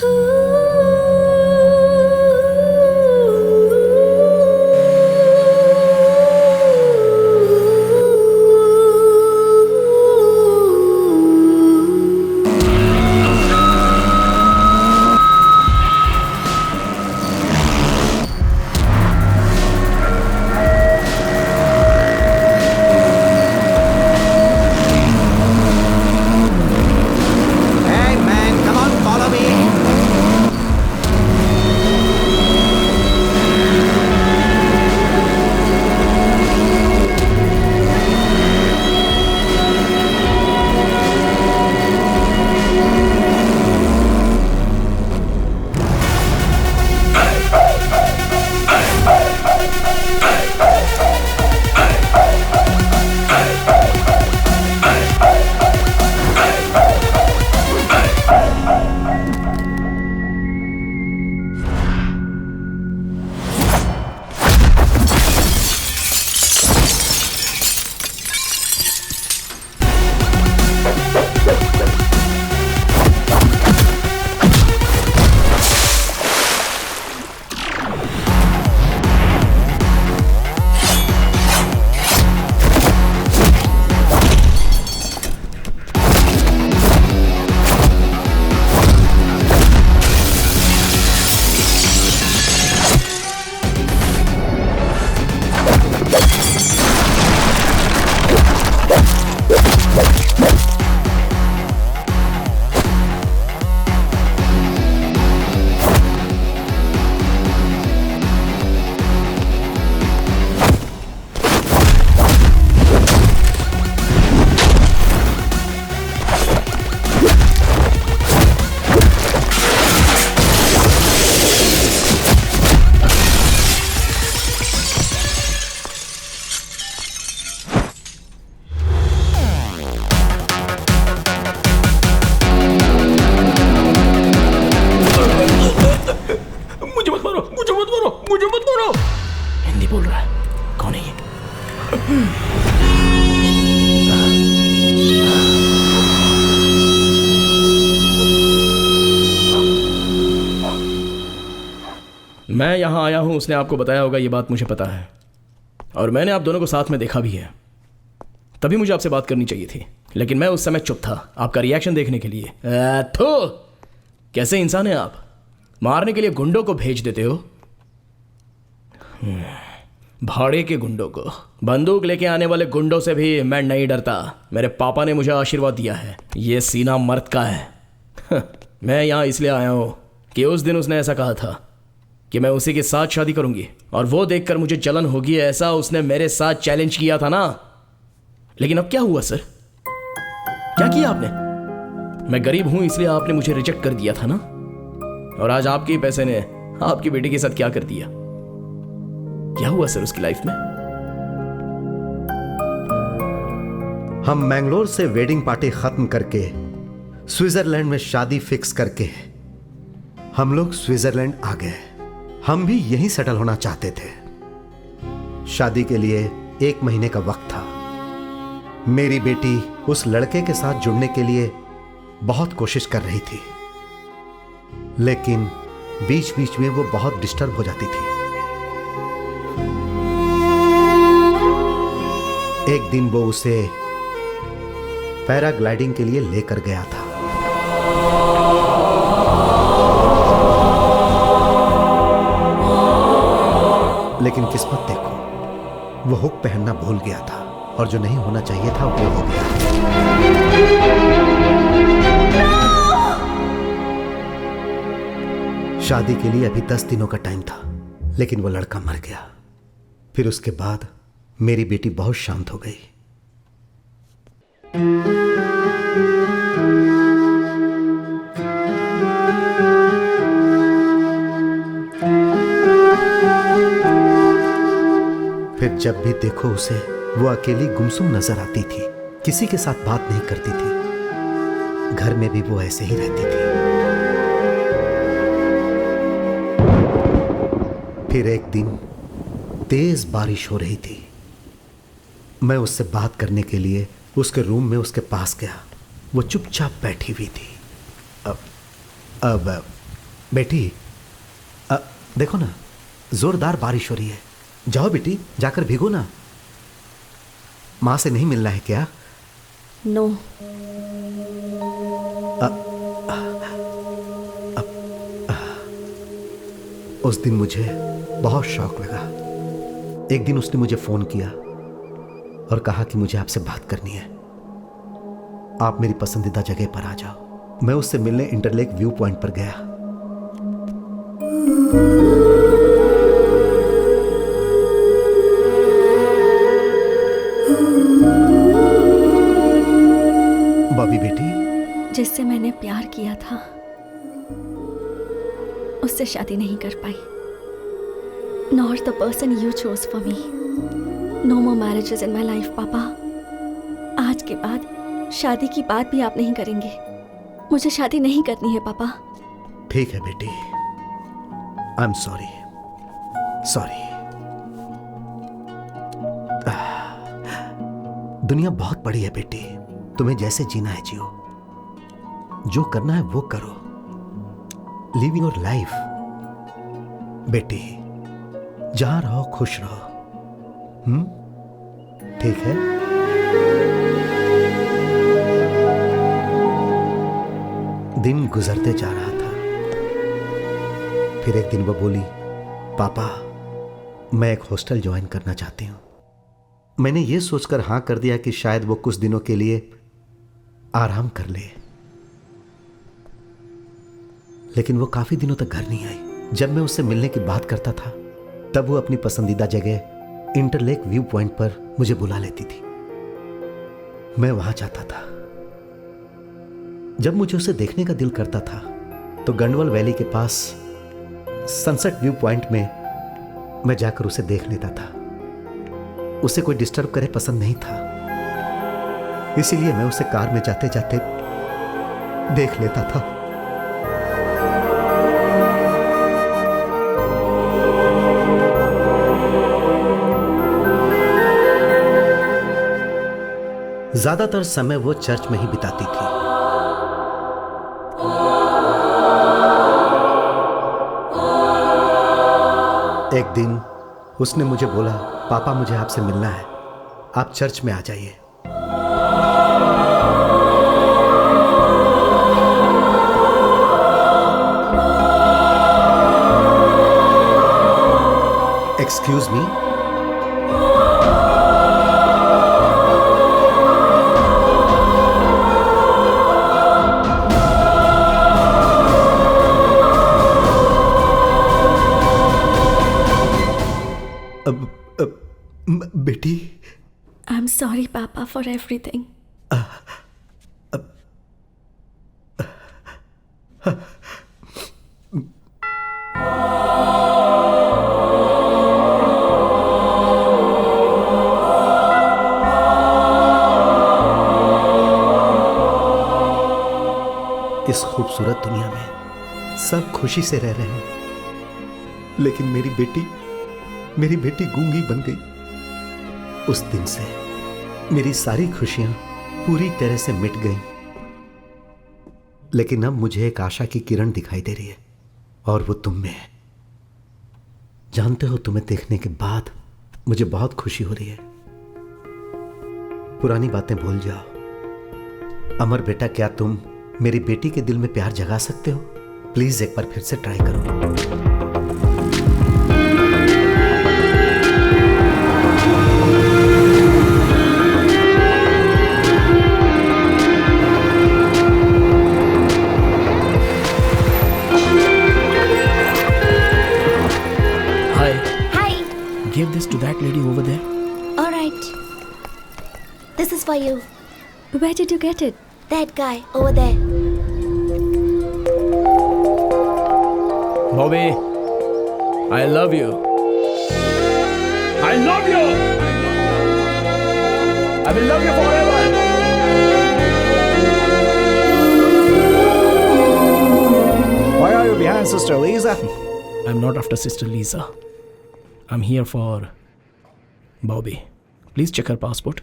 मैं यहाँ आया हूँ, उसने आपको बताया होगा, ये बात मुझे पता है। और मैंने आप दोनों को साथ में देखा भी है। तभी मुझे आपसे बात करनी चाहिए थी, लेकिन मैं उस समय चुप था आपका रिएक्शन देखने के लिए। थो, कैसे इंसान है आप? मारने के लिए गुंडों को भेज देते हो। भाड़े के गुंडों को। बंदूक लेके आने वाले गुंडों से भी मैं नहीं डरता। मेरे पापा ने मुझे आशीर्वाद दिया है, ये सीना मर्द का है। मैं यहाँ इसलिए आया हूँ कि उस दिन उसने ऐसा कहा था कि मैं उसी के साथ शादी करूंगी, और वो देखकर मुझे जलन होगी, ऐसा उसने मेरे साथ चैलेंज किया था ना। लेकिन अब क्या हुआ सर? क्या किया आपने? मैं गरीब हूं इसलिए आपने मुझे रिजेक्ट कर दिया था ना, और आज आपके पैसे ने आपकी बेटी के साथ क्या कर दिया? क्या हुआ सर उसकी लाइफ में? हम मैंगलोर से वेडिंग पार्टी खत्म करके स्विट्जरलैंड में शादी फिक्स करके हम लोग स्विट्जरलैंड आ गए। हम भी यहीं सेटल होना चाहते थे। शादी के लिए 1 महीने का वक्त था। मेरी बेटी उस लड़के के साथ जुड़ने के लिए बहुत कोशिश कर रही थी, लेकिन बीच बीच में वो बहुत डिस्टर्ब हो जाती थी। एक दिन वो उसे पैराग्लाइडिंग के लिए लेकर गया था। लेकिन किस्मत देखो, वो हुक पहनना भूल गया था और जो नहीं होना चाहिए था वो हो गया। शादी के लिए अभी 10 दिनों का टाइम था, लेकिन वो लड़का मर गया। फिर उसके बाद मेरी बेटी बहुत शांत हो गई। फिर जब भी देखो उसे, वो अकेली गुमसुम नजर आती थी, किसी के साथ बात नहीं करती थी। घर में भी वो ऐसे ही रहती थी। फिर एक दिन तेज बारिश हो रही थी। मैं उससे बात करने के लिए उसके रूम में उसके पास गया। वो चुपचाप बैठी हुई थी। अब बेटी, देखो ना, जोरदार बारिश हो रही है। जाओ बेटी, जाकर भीगो ना। माँ से नहीं मिलना है क्या? नो। उस दिन मुझे बहुत शौक लगा। एक दिन उसने मुझे फोन किया और कहा कि मुझे आपसे बात करनी है, आप मेरी पसंदीदा जगह पर आ जाओ। मैं उससे मिलने इंटरलेक व्यू पॉइंट पर गया। बॉबी बेटी, जिससे मैंने प्यार किया था उससे शादी नहीं कर पाई। Not the person you chose for me. No more marriages in my life, पापा। आज के बाद शादी की बात भी आप नहीं करेंगे। मुझे शादी नहीं करनी है पापा। ठीक है बेटी, आई एम सॉरी। दुनिया बहुत बड़ी है बेटी, तुम्हें जैसे जीना है जियो, जो करना है वो करो। लिव योर लाइफ बेटी, जहां रहो खुश रहो। ठीक है? दिन गुजरते जा रहा था। फिर एक दिन वो बोली, पापा मैं एक हॉस्टल ज्वाइन करना चाहती हूं। मैंने ये सोचकर हां कर दिया कि शायद वो कुछ दिनों के लिए आराम कर ले, लेकिन वो काफी दिनों तक घर नहीं आई। जब मैं उससे मिलने की बात करता था तब वो अपनी पसंदीदा जगह इंटरलेक व्यू पॉइंट पर मुझे बुला लेती थी। मैं वहां जाता था। जब मुझे उसे देखने का दिल करता था तो गंडवल वैली के पास सनसेट व्यू पॉइंट में मैं जाकर उसे देख लेता था। उसे कोई डिस्टर्ब करे पसंद नहीं था, इसीलिए मैं उसे कार में जाते जाते देख लेता था। ज्यादातर समय वो चर्च में ही बिताती थी। एक दिन उसने मुझे बोला, पापा मुझे आपसे मिलना है, आप चर्च में आ जाइए। एक्सक्यूज मी, बेटी। आई एम सॉरी पापा फॉर एवरीथिंग। इस खूबसूरत दुनिया में सब खुशी से रह रहे हैं, लेकिन मेरी बेटी गूंगी बन गई। उस दिन से मेरी सारी खुशियां पूरी तरह से मिट गईं। लेकिन अब मुझे एक आशा की किरण दिखाई दे रही है, और वो तुम में है। जानते हो, तुम्हें देखने के बाद मुझे बहुत खुशी हो रही है। पुरानी बातें भूल जाओ। अमर बेटा, क्या तुम मेरी बेटी के दिल में प्यार जगा सकते हो? प्लीज एक बार फिर से ट्राई करो। Give this to that lady over there. All right. This is for you. Where did you get it? That guy over there. Bobby, I love you. I love you. I will love you forever. Why are you behind Sister Lisa? I'm not after Sister Lisa. I'm here for Bobby. Please check her passport.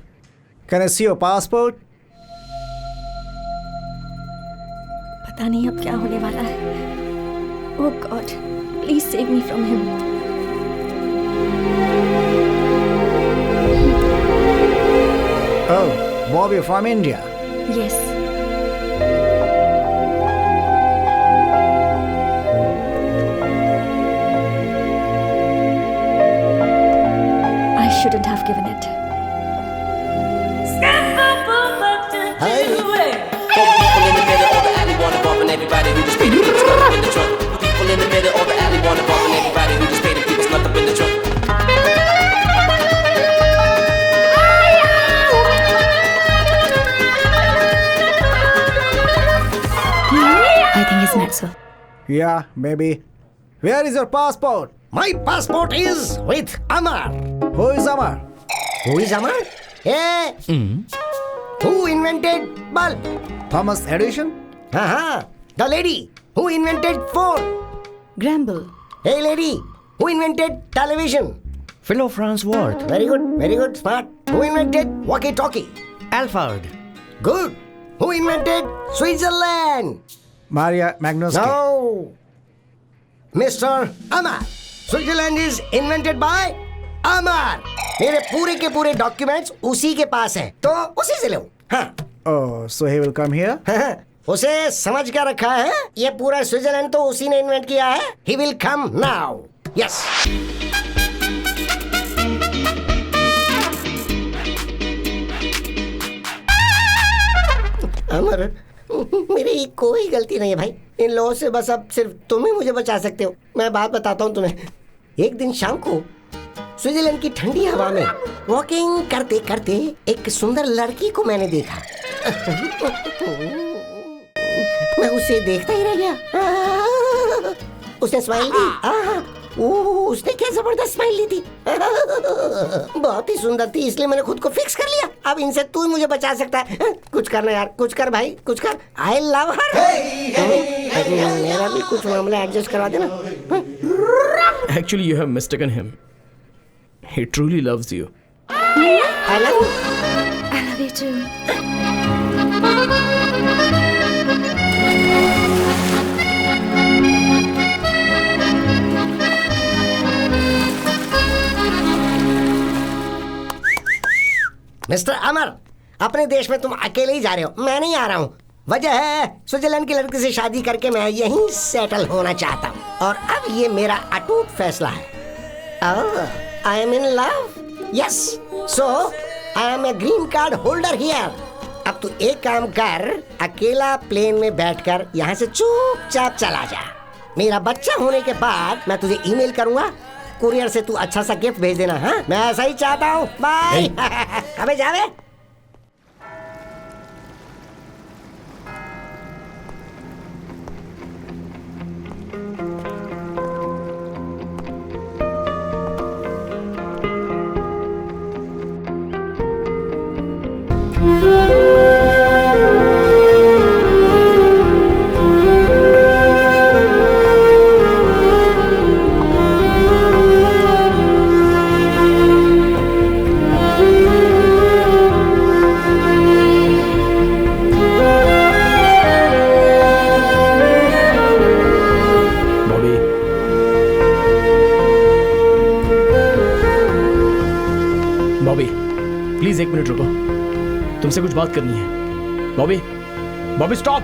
Can I see your passport? पता नहीं अब क्या होने वाला है। Oh God, please save me from him. Oh, Bobby from India. Yes. I shouldn't have given it. Everybody who just paid to keep us stuck up in the trunk. People in the middle of the alley wanna bump, and everybody who just paid to keep us stuck up in the trunk. I think he's met, sir. Yeah, maybe. Where is your passport? My passport is with Amar. Who is Amar? Who is Amar? Hey! Who invented bulb? Thomas Edison? The lady who invented phone. Gramble. Hey lady, who invented television? Philo Farnsworth. Very good, smart. Who invented walkie-talkie? Alfred. Good. Who invented Switzerland? Maria Magnuski. No. Mr. Amar. Switzerland is invented by Amar. मेरे पूरे के पूरे documents उसी के पास हैं, तो उसी से लो। हाँ। Oh, so he will come here? उसे समझ क्या रखा है? ये पूरा स्विट्जरलैंड तो उसी ने इन्वेंट किया है। He will come now. Yes. अमर, मेरी कोई गलती नहीं है भाई। इन लोगों से बस अब सिर्फ तुम ही मुझे बचा सकते हो। मैं बात बताता हूँ तुम्हें। एक दिन शाम को स्विट्जरलैंड की ठंडी हवा में वॉकिंग करते करते एक सुंदर लड़की को मैंने देखा। मैं उसे देखता ही रह गया। उसने स्माइल दी। उसने क्या जबरदस्त स्माइल ली थी। बहुत ही सुंदर थी, इसलिए मैंने खुद को फिक्स कर लिया। अब इनसे तू ही मुझे बचा सकता है। कुछ करना यार, कुछ कर भाई, कुछ कर। आई लव हर। मेरा भी कुछ मामला एडजस्ट करवा देना। Actually, you have mistaken him. He truly loves you. I love you. I love you too. Mister Amar, अपने देश में तुम अकेले ही जा रहे हो, मैं नहीं आ रहा हूँ। वजह है स्विट्जरलैंड की लड़की से शादी करके मैं यहीं सेटल होना चाहता हूँ, और अब ये मेरा अटूट फैसला है। I am in love. Yes, so I am a green card holder here. अब तू एक काम कर, अकेला प्लेन में बैठकर यहाँ से चुपचाप चला जा। मेरा बच्चा होने के बाद मैं तुझे ईमेल करूंगा, कुरियर से तू अच्छा सा गिफ्ट भेज देना। हाँ, मैं ऐसा ही चाहता हूँ। बाय। अबे जावे। बॉबी, प्लीज एक मिनट रुको। तुमसे कुछ बात करनी है। बॉबी स्टॉप।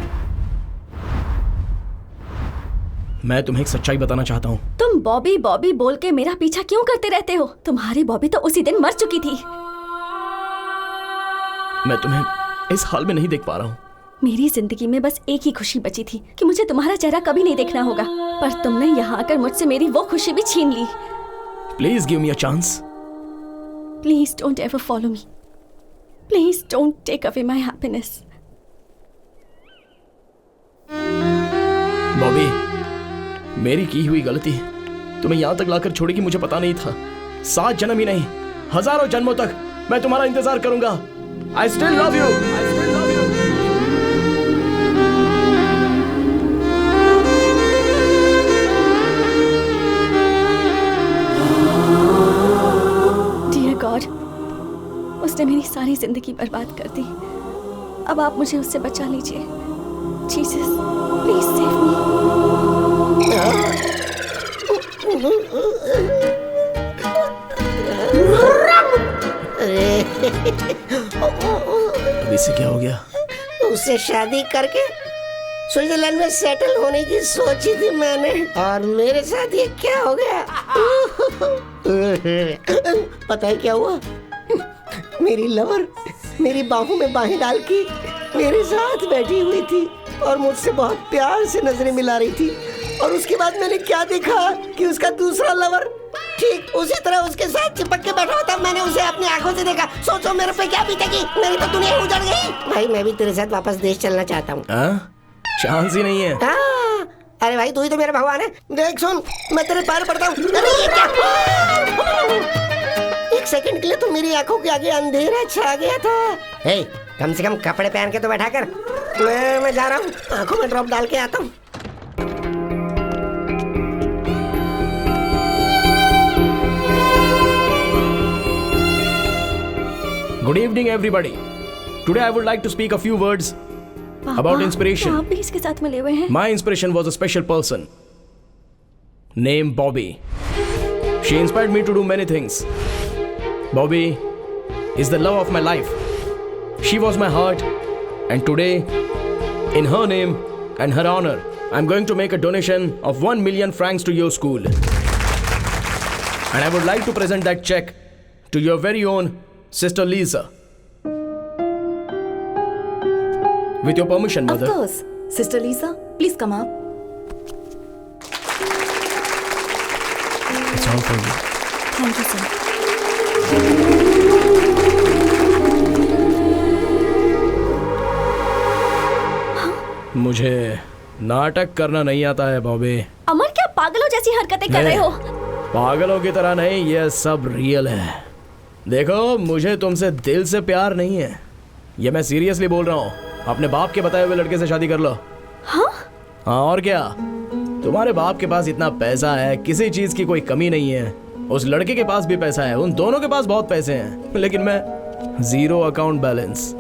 मैं तुम्हें एक सच्चाई बताना चाहता हूँ। तुम बॉबी बॉबी बोल के मेरा पीछा क्यों करते रहते हो? तुम्हारी बॉबी तो उसी दिन मर चुकी थी। मैं तुम्हें इस हाल में नहीं देख पा रहा हूँ। मेरी जिंदगी में बस एक ही खुशी बची थी कि मुझे तुम्हारा चेहरा कभी नहीं देखना होगा, पर तुमने यहाँ आकर मुझसे मेरी वो खुशी भी छीन ली। Please give me a chance. Please don't ever follow me. Please don't take away my happiness. Bobby, मेरी की हुई गलती तुम्हें यहाँ तक लाकर छोड़ेगी मुझे पता नहीं था। 7 जन्म ही नहीं, हजारों जन्मों तक मैं तुम्हारा इंतजार करूंगा। I still love you. I still love you. Dear God, उसने मेरी सारी जिंदगी बर्बाद कर दी। अब आप मुझे उससे बचा लीजिए। Jesus, please save me. अभी से क्या हो गया? उससे शादी करके स्विट्जरलैंड में सेटल होने की सोची थी मैंने, और मेरे साथ ये क्या हो गया? पता है क्या हुआ? मेरी लवर मेरी बाहों में बाहें डाल के मेरे साथ बैठी हुई थी और मुझसे बहुत प्यार से नजरें मिला रही थी, और उसके बाद मैंने क्या देखा कि उसका दूसरा लवर ठीक उसी तरह उसके साथ चिपक के बैठा होता। मैंने उसे अपनी आंखों से देखा। सोचो मेरे पे क्या बीतेगी। मेरी तो दुनिया उजड़ गई। भाई मैं भी तेरे साथ वापस देश चलना चाहता हूँ। चांस ही नहीं है। अरे भाई तू ही तो मेरा भगवान है। देख सुन, मैं तेरे पैर पड़ता हूँ। अरे ये क्या? एक सेकंड के लिए तो मेरी आंखों के आगे अंधेरा छा गया था। हे, कम से कम कपड़े पहन के तो बैठा कर। मैं जा रहा हूँ, आंखों में ड्रॉप डाल के आता हूँ। Good evening, everybody. Today I would like to speak a few words about inspiration. आप भी इसके साथ मिले हुए हैं? My inspiration was a special person named Bobby. She inspired me to do many things. Bobby is the love of my life. She was my heart, and today, in her name and her honor, I'm going to make a donation of 1 million francs to your school. And I would like to present that check to your very own Sister Lisa. With your permission, Mother. Of course. Sister Lisa, please come up. It's all for you. Thank you, sir. मुझे नाटक करना नहीं आता है बॉबी। अमर, क्या पागलों जैसी हरकतें कर रहे हो? पागलों की तरह नहीं, ये सब रियल है। देखो, मुझे तुमसे दिल से प्यार नहीं है, ये मैं सीरियसली बोल रहा हूँ। अपने बाप के बताए हुए लड़के से शादी कर लो। हाँ? हाँ और क्या, तुम्हारे बाप के पास इतना पैसा है, किसी चीज की कोई कमी नहीं है। उस लड़के के पास भी पैसा है, उन दोनों के पास बहुत पैसे हैं, लेकिन मैं 0 अकाउंट बैलेंस।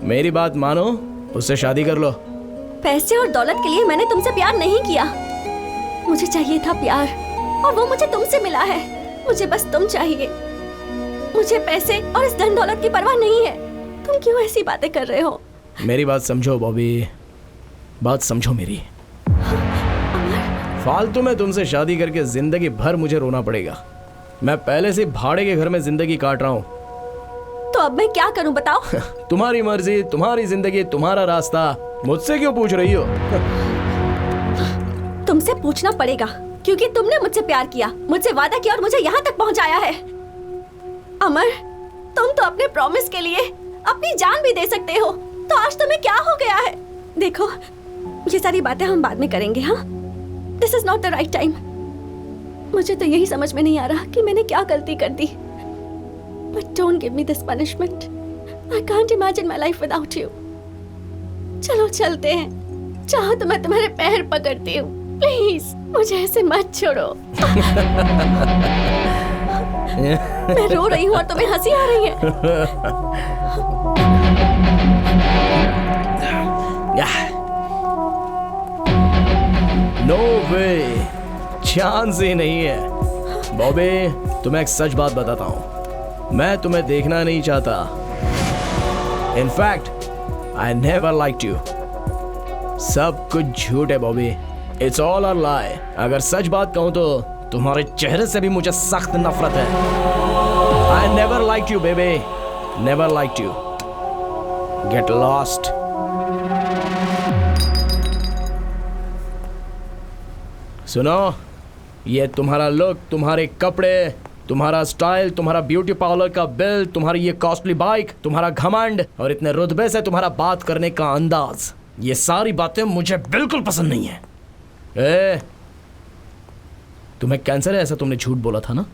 मेरी बात मानो, उससे शादी कर लो। पैसे और दौलत के लिए मैंने तुमसे प्यार नहीं किया। मुझे चाहिए था प्यार, और वो मुझे तुमसे मिला है। मुझे बस तुम चाहिए। मुझे पैसे और इस धन दौलत की परवाह नहीं है। तुम क्यों ऐसी बातें कर रहे हो? मेरी बात समझो बॉबी, बात समझो मेरी। फालतू में तुमसे शादी करके जिंदगी भर मुझे रोना पड़ेगा। मैं पहले से भाड़े के घर में जिंदगी काट रहा हूँ। तो अब मैं क्या करूँ बताओ? तुम्हारी मर्जी, तुम्हारी जिंदगी, तुम्हारा रास्ता। मुझसे क्यों पूछ रही हो? तुमसे पूछना पड़ेगा, क्योंकि तुमने मुझसे प्यार किया, मुझसे वादा किया और मुझे यहाँ तक पहुँचाया है। अमर, तुम तो अपने प्रॉमिस के लिए अपनी जान भी दे सकते हो, तो आज तुम्हें क्या हो गया है? देखो, ये सारी बातें हम बाद में करेंगे। हाँ, this is not the right time. मुझे तो यही समझ में नहीं आ रहा कि मैंने क्या गलती कर दी। But don't give me this punishment. I can't imagine my life without you. चलो चलते हैं, चाहो तो मैं तुम्हारे पैर पकड़ती हूँ। प्लीज मुझे ऐसे मत छोड़ो। मैं रो रही हूँ और तुम्हें हंसी आ रही है। नो वे, चांस ही नहीं है। बॉबी, तुम्हें एक सच बात बताता हूँ, मैं तुम्हें देखना नहीं चाहता, in fact I never liked you. सब कुछ झूठ है बॉबी, इट्स ऑल अ लाई। अगर सच बात कहूं तो तुम्हारे चेहरे से भी मुझे सख्त नफरत है। I never liked you baby, never liked you. Get lost. सुनो, ये तुम्हारा लुक, तुम्हारे कपड़े, तुम्हारा स्टाइल, तुम्हारा ब्यूटी पार्लर का बिल, तुम्हारी ये कॉस्टली बाइक, तुम्हारा घमंड और इतने रुतबे से तुम्हारा बात करने का अंदाज, ये सारी बातें मुझे बिल्कुल पसंद नहीं है। तुम्हें कैंसर है ऐसा तुमने झूठ बोला था ना,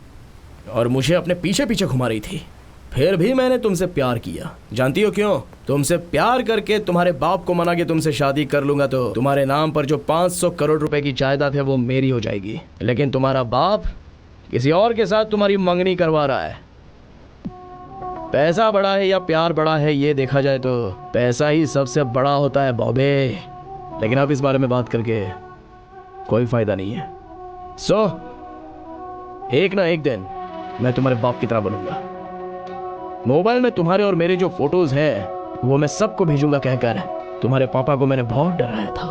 और मुझे अपने पीछे पीछे घुमा रही थी। फिर भी मैंने तुमसे प्यार किया। जानती हो क्यों? तुमसे प्यार करके तुम्हारे बाप को मना के तुमसे शादी कर लूंगा तो तुम्हारे नाम पर जो 500 करोड़ रुपए की जायदाद है वो मेरी हो जाएगी। लेकिन तुम्हारा बाप किसी और के साथ तुम्हारी मंगनी करवा रहा है। पैसा बड़ा है या प्यार बड़ा है, ये देखा जाए तो पैसा ही सबसे बड़ा होता है बॉबे। लेकिन अब इस बारे में बात करके कोई फायदा नहीं है। एक ना एक दिन मैं तुम्हारे बाप की तरह बनूंगा। मोबाइल में तुम्हारे और मेरे जो फोटोज हैं वो मैं सबको भेजूंगा कहकर तुम्हारे पापा को मैंने बहुत डराया था।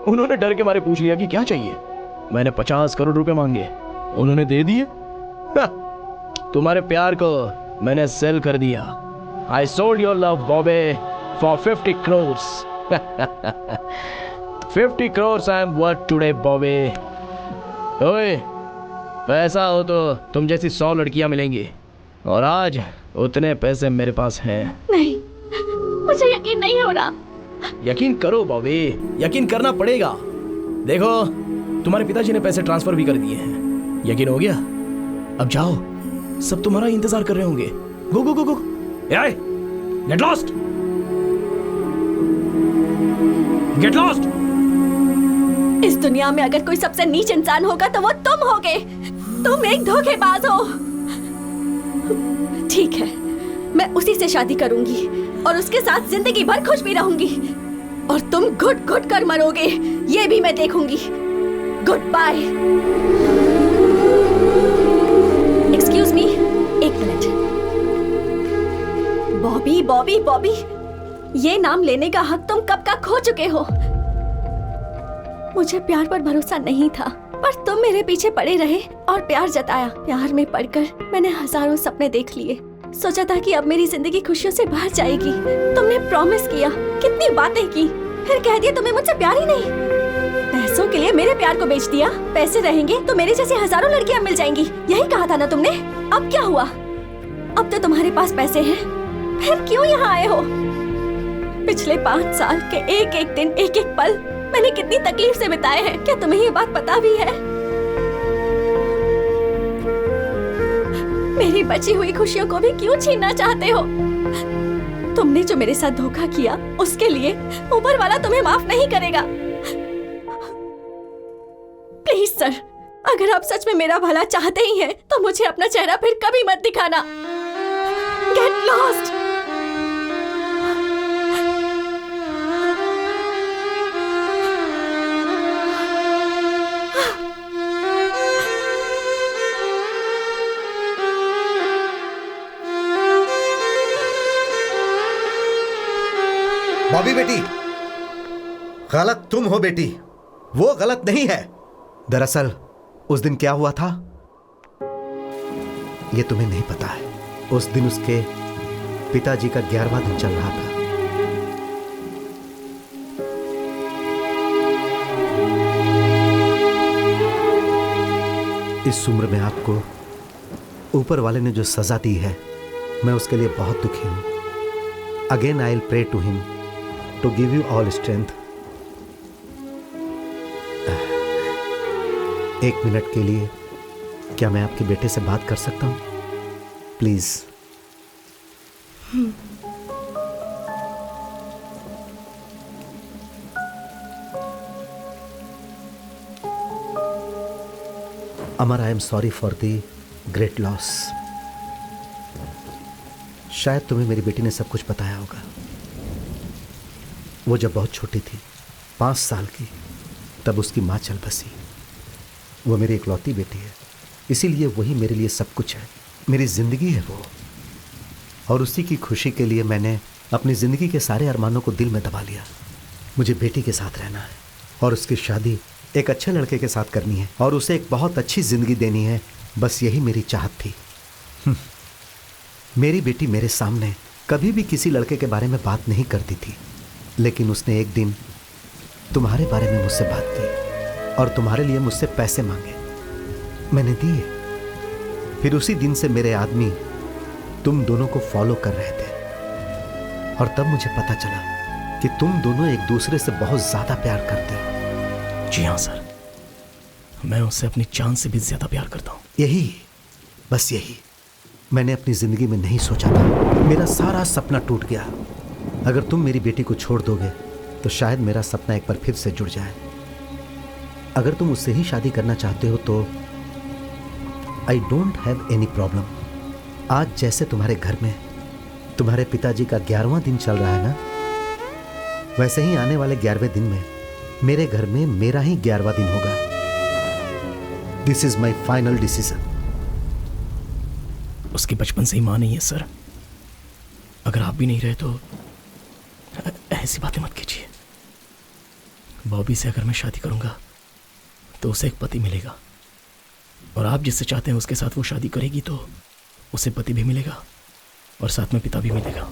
उन्होंने डर के मारे पूछ लिया कि क्या चाहिए। मैंने 50 करोड़ रुपए मांगे, उन्होंने दे दिए। तुम्हारे प्यार को मैंने सेल कर दिया। I sold your love Bobby for 50 crores। 50 crores I am worth today Bobby. ओए, पैसा हो तो तुम जैसी 100 लड़कियां मिलेंगी, और आज उतने पैसे मेरे पास हैं। नहीं, मुझे यकीन नहीं हो रहा। यकीन करो बॉबी, यकीन करना पड़ेगा। देखो, तुम्हारे पिताजी ने पैसे ट्रांसफर भी कर दिए हैं। यकीन हो गया? अब जाओ, सब तुम्हारा इंतजार कर रहे होंगे। गो गो गो गो, गेट लॉस्ट, गेट लॉस्ट। इस दुनिया में अगर कोई सबसे नीच इंसान होगा तो वो तुम होगे। तुम एक धोखेबाज हो। ठीक है, मैं उसी से शादी करूंगी और उसके साथ जिंदगी भर खुश भी रहूंगी, और तुम घुट घुट कर मरोगे ये भी मैं देखूंगी। Good bye. एक्सक्यूज मी, एक मिनट। बॉबी बॉबी बॉबी, ये नाम लेने का हक तुम कब का खो चुके हो। मुझे प्यार पर भरोसा नहीं था, पर तुम मेरे पीछे पड़े रहे और प्यार जताया। प्यार में पड़कर मैंने हजारों सपने देख लिए। सोचा था कि अब मेरी जिंदगी खुशियों से भर जाएगी। तुमने प्रॉमिस किया, कितनी बातें की, फिर कह दिया तुम्हें मुझसे प्यार ही नहीं। पैसों के लिए मेरे प्यार को बेच दिया। पैसे रहेंगे तो मेरे जैसी हजारों लड़कियां मिल जाएंगी, यही कहा था ना तुमने। अब क्या हुआ? अब तो तुम्हारे पास पैसे हैं, फिर क्यों यहाँ आए हो? पिछले 5 साल के एक एक दिन, एक एक पल मैंने कितनी तकलीफ से बिताए हैं। क्या तुम्हें ये बात पता भी है? मेरी बची हुई खुशियों को भी क्यों छीनना चाहते हो? तुमने जो मेरे साथ धोखा किया उसके लिए ऊपर वाला तुम्हें माफ नहीं करेगा। प्लीज सर, अगर आप सच में मेरा भला चाहते ही हैं तो मुझे अपना चेहरा फिर कभी मत दिखाना। Get lost. बॉबी बेटी, गलत तुम हो बेटी, वो गलत नहीं है। दरअसल उस दिन क्या हुआ था ये तुम्हें नहीं पता है। उस दिन उसके पिताजी का 11वां दिन चल रहा था। इस उम्र में आपको ऊपर वाले ने जो सजा दी है, मैं उसके लिए बहुत दुखी हूं। Again I will pray to him to give you all strength। एक मिनट के लिए क्या मैं आपके बेटे से बात कर सकता हूं please? Amar, I am sorry for the great loss. शायद तुम्हें मेरी बेटी ने सब कुछ बताया होगा। वो जब बहुत छोटी थी, 5 साल की, तब उसकी माँ चल बसी। वो मेरी इकलौती बेटी है, इसीलिए वही मेरे लिए सब कुछ है। मेरी जिंदगी है वो, और उसी की खुशी के लिए मैंने अपनी जिंदगी के सारे अरमानों को दिल में दबा लिया। मुझे बेटी के साथ रहना है और उसकी शादी एक अच्छे लड़के के साथ करनी है और उसे एक बहुत अच्छी जिंदगी देनी है। बस यही मेरी चाहत थी। मेरी बेटी मेरे सामने कभी भी किसी लड़के के बारे में बात नहीं करती थी, लेकिन उसने एक दिन तुम्हारे बारे में मुझसे बात की और तुम्हारे लिए मुझसे पैसे मांगे। मैंने दिए। फिर उसी दिन से मेरे आदमी तुम दोनों को फॉलो कर रहे थे और तब मुझे पता चला कि तुम दोनों एक दूसरे से बहुत ज्यादा प्यार करते हो। जी हाँ सर, मैं उससे अपनी जान से भी ज्यादा प्यार करता हूँ। यही, बस यही मैंने अपनी जिंदगी में नहीं सोचा था। मेरा सारा सपना टूट गया। अगर तुम मेरी बेटी को छोड़ दोगे तो शायद मेरा सपना एक बार फिर से जुड़ जाए। अगर तुम उससे ही शादी करना चाहते हो तो I don't have any problem. आज जैसे तुम्हारे घर में तुम्हारे पिताजी का 11वां दिन चल रहा है ना, वैसे ही आने वाले 11वें दिन में मेरे घर में मेरा ही 11वां दिन होगा। This is my final decision. उसकी बचपन से ही मां नहीं है सर। अगर आप भी नहीं रहे तो ऐसी बातें मत कीजिए। बॉबी से अगर मैं शादी करूंगा तो उसे एक पति मिलेगा और आप जिससे चाहते हैं उसके साथ वो शादी करेगी तो उसे पति भी मिलेगा और साथ में पिता भी मिलेगा।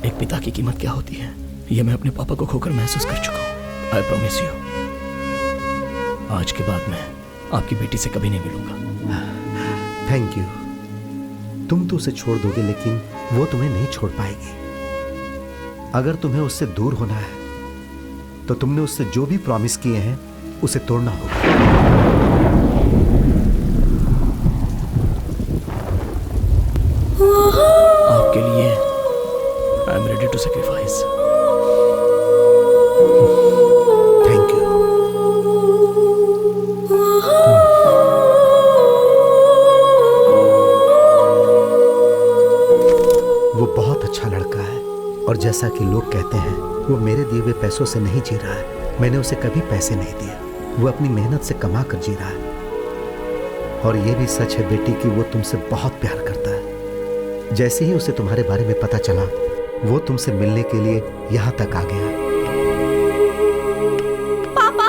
एक पिता की कीमत क्या होती है ये मैं अपने पापा को खोकर महसूस कर चुका हूँ। आई प्रॉमिस यू, आज के बाद मैं आपकी बेटी से कभी नहीं मिलूंगा। Thank you. तुम तो उसे छोड़ दोगे लेकिन वो तुम्हें नहीं छोड़ पाएगी। अगर तुम्हें उससे दूर होना है तो तुमने उससे जो भी प्रॉमिस किए हैं उसे तोड़ना होगा। आपके लिए I am ready to sacrifice. Thank you. वो बहुत अच्छा लड़का है और जैसा कि लोग कहते हैं वो मेरे दिए हुए पैसों से नहीं जी रहा है। मैंने उसे कभी पैसे नहीं दिए। वो अपनी मेहनत से कमा कर जी रहा है। और ये भी सच है बेटी कि वो तुमसे बहुत प्यार करता है। जैसे ही उसे तुम्हारे बारे में पता चला वो तुमसे मिलने के लिए यहाँ तक आ गया। पापा,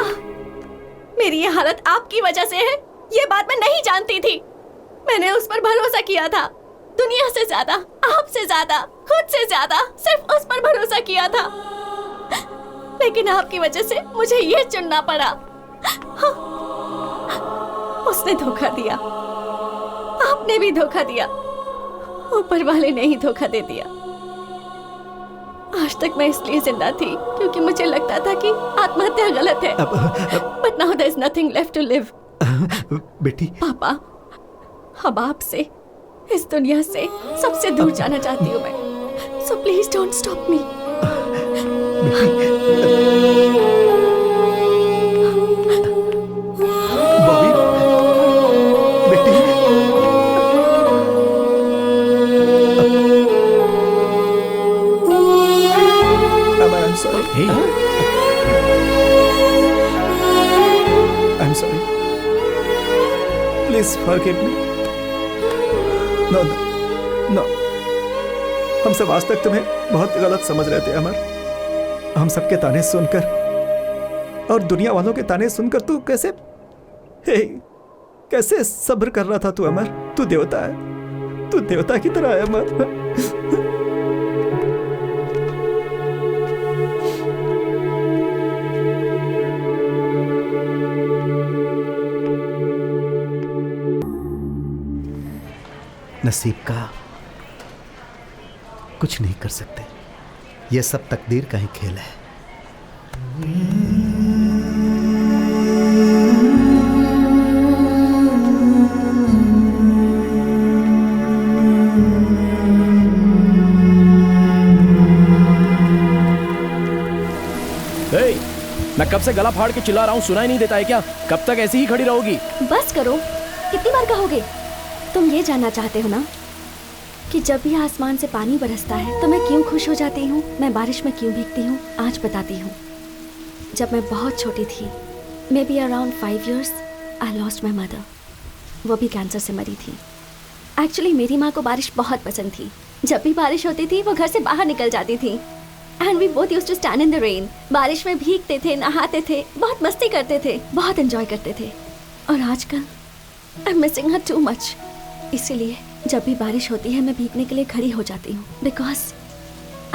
मेरी ये हालत आपकी वजह से है। ये बात मैं नहीं जानती थी। मैंने उस पर भरोसा किया था, दुनिया से ज्यादा, आपसे ज्यादा, खुद से ज्यादा, सिर्फ उस पर भरोसा किया था। लेकिन आपकी वजह से मुझे ये चुनना पड़ा। उसने धोखा दिया, आपने भी धोखा दिया, ऊपर वाले ने ही धोखा दे दिया। आज तक मैं इसलिए जिंदा थी क्योंकि मुझे लगता था कि आत्महत्या गलत है। But now there is nothing left to live. बेटी, पापा, अब आपसे, इस दुनिया से सबसे दूर जाना चाहती हूँ मैं। So please don't stop me. Bobby, बेटी, I'm sorry. Hey. I'm sorry. Please forgive me. No, no, no. हम सब आज तक तुम्हें बहुत गलत समझ रहे थे अमर। हम सबके ताने सुनकर और दुनिया वालों के ताने सुनकर तू कैसे सब्र कर रहा था तू अमर। तू देवता है, तू देवता की तरह है अमर। नसीब का कुछ नहीं कर सकते। यह सब तकदीर का ही खेल है। Hey, मैं कब से गला फाड़ के चिल्ला रहा हूँ, सुनाई नहीं देता है क्या? कब तक ऐसी ही खड़ी रहोगी? बस करो, कितनी बार कहोगे? तुम ये जानना चाहते हो ना कि जब भी आसमान से पानी बरसता है तो मैं क्यों खुश हो जाती हूँ, मैं बारिश में क्यों भीगती हूँ? आज बताती हूँ। जब मैं बहुत छोटी थी, may be around 5 years, I lost my mother. वो भी कैंसर से मरी थी। एक्चुअली मेरी माँ को बारिश बहुत पसंद थी। जब भी बारिश होती थी वो घर से बाहर निकल जाती थी and we both used to stand in the rain. बारिश में भीगते थे, नहाते थे, बहुत मस्ती करते थे, बहुत एंजॉय करते थे। और आजकल I am missing her too much. इसीलिए जब भी बारिश होती है मैं भीगने के लिए खड़ी हो जाती हूँ बिकॉज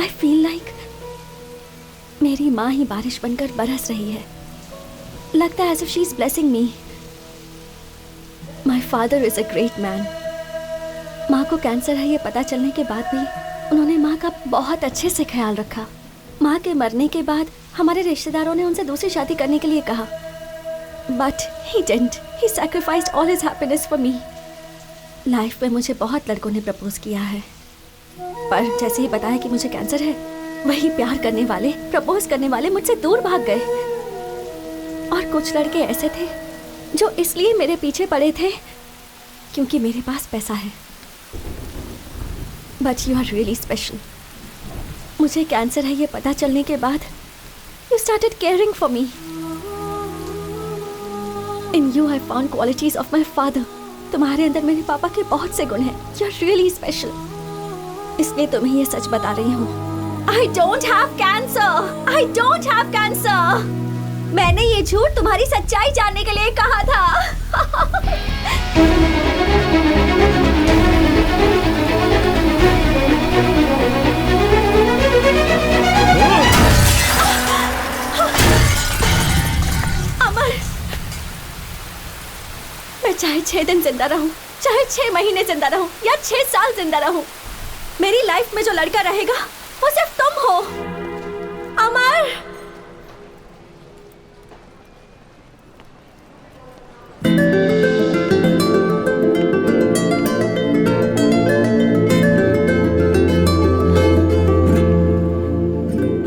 आई फील लाइक मेरी माँ ही बारिश बनकर बरस रही है। लगता है as if she is blessing me. My father is a great man. माँ को कैंसर है ये पता चलने के बाद भी उन्होंने माँ का बहुत अच्छे से ख्याल रखा। माँ के मरने के बाद हमारे रिश्तेदारों ने उनसे दूसरी शादी करने के लिए कहा but he didn't. He sacrificed all his happiness for me. Life में मुझे बहुत लड़कों ने प्रपोज किया है पर जैसे ही बताया कि मुझे कैंसर है वही प्यार करने वाले, प्रपोज करने वाले मुझसे दूर भाग गए। और कुछ लड़के ऐसे थे जो इसलिए मेरे पीछे पड़े थे क्योंकि मेरे पास पैसा है। But you are really special. मुझे कैंसर है ये पता चलने के बाद you started caring for me. In you I found qualities of my father. तुम्हारे अंदर मेरे पापा के बहुत से गुण हैं। You are really special. इसलिए तुम्हें ये सच बता रही हूँ। I don't have cancer. I don't have cancer. मैंने ये झूठ तुम्हारी सच्चाई जानने के लिए कहा था। अमर, मैं चाहे 6 दिन जिंदा रहूं, चाहे 6 महीने जिंदा रहूं या 6 साल जिंदा रहूं, मेरी लाइफ में जो लड़का रहेगा वो सिर्फ तुम हो अमर।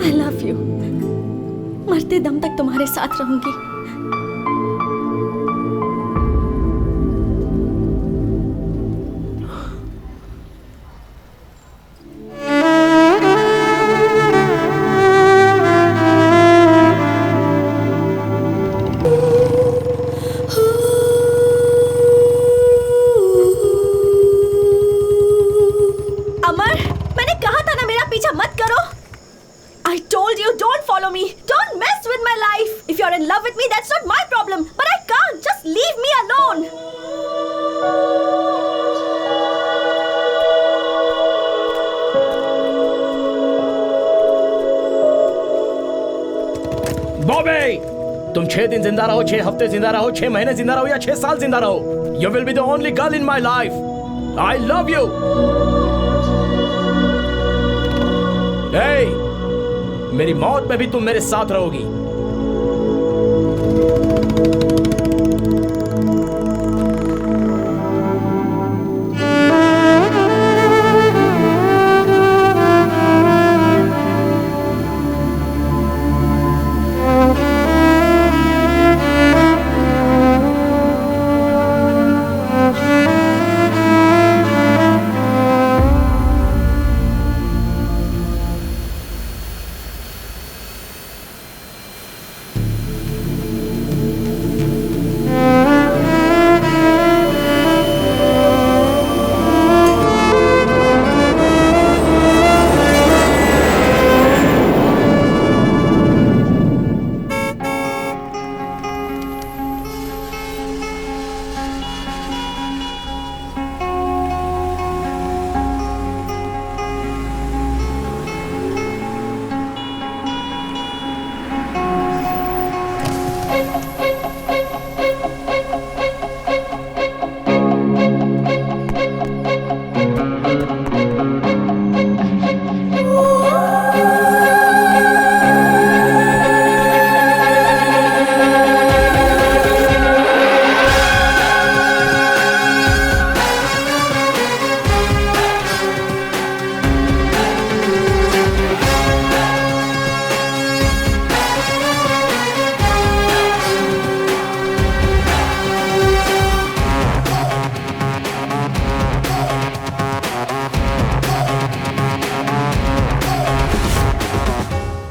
I love you. मरते दम तक तुम्हारे साथ रहूंगी। तुम 6 दिन जिंदा रहो, 6 हफ्ते जिंदा रहो, 6 महीने जिंदा रहो या 6 साल जिंदा रहो, you will be the only girl in my life. I love you. Hey, मेरी मौत में भी तुम मेरे साथ रहोगी।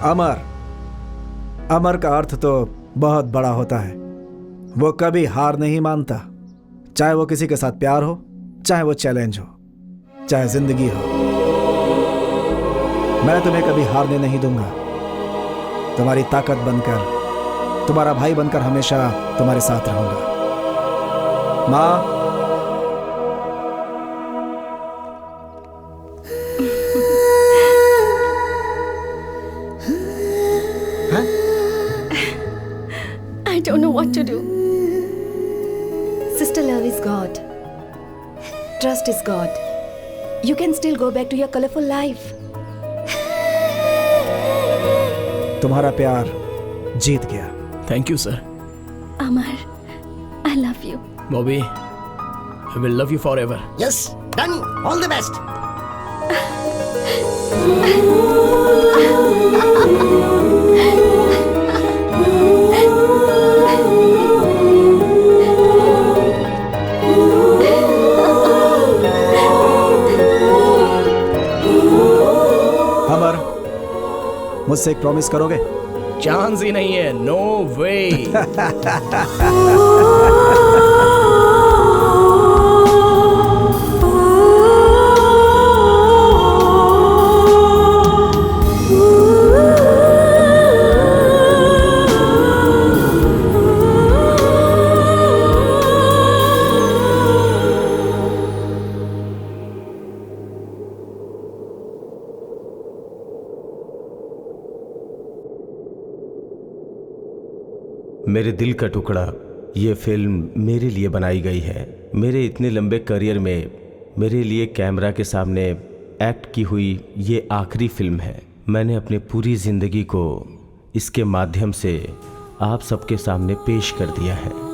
अमर, अमर का अर्थ तो बहुत बड़ा होता है। वो कभी हार नहीं मानता, चाहे वो किसी के साथ प्यार हो, चाहे वो चैलेंज हो, चाहे जिंदगी हो। मैं तुम्हें कभी हारने नहीं दूंगा। तुम्हारी ताकत बनकर, तुम्हारा भाई बनकर हमेशा तुम्हारे साथ रहूंगा। माँ, I don't know what to do. Sister, love is God. Trust is God. You can still go back to your colorful life. तुम्हारा प्यार जीत गया। Thank you sir. Amar, I love you. Bobby, I will love you forever. Yes, done. All the best. अमर, मुझसे एक promise करोगे? Chance ही नहीं है। No वे। मेरे दिल का टुकड़ा, ये फिल्म मेरे लिए बनाई गई है। मेरे इतने लंबे करियर में मेरे लिए कैमरा के सामने एक्ट की हुई ये आखिरी फिल्म है। मैंने अपनी पूरी ज़िंदगी को इसके माध्यम से आप सबके सामने पेश कर दिया है।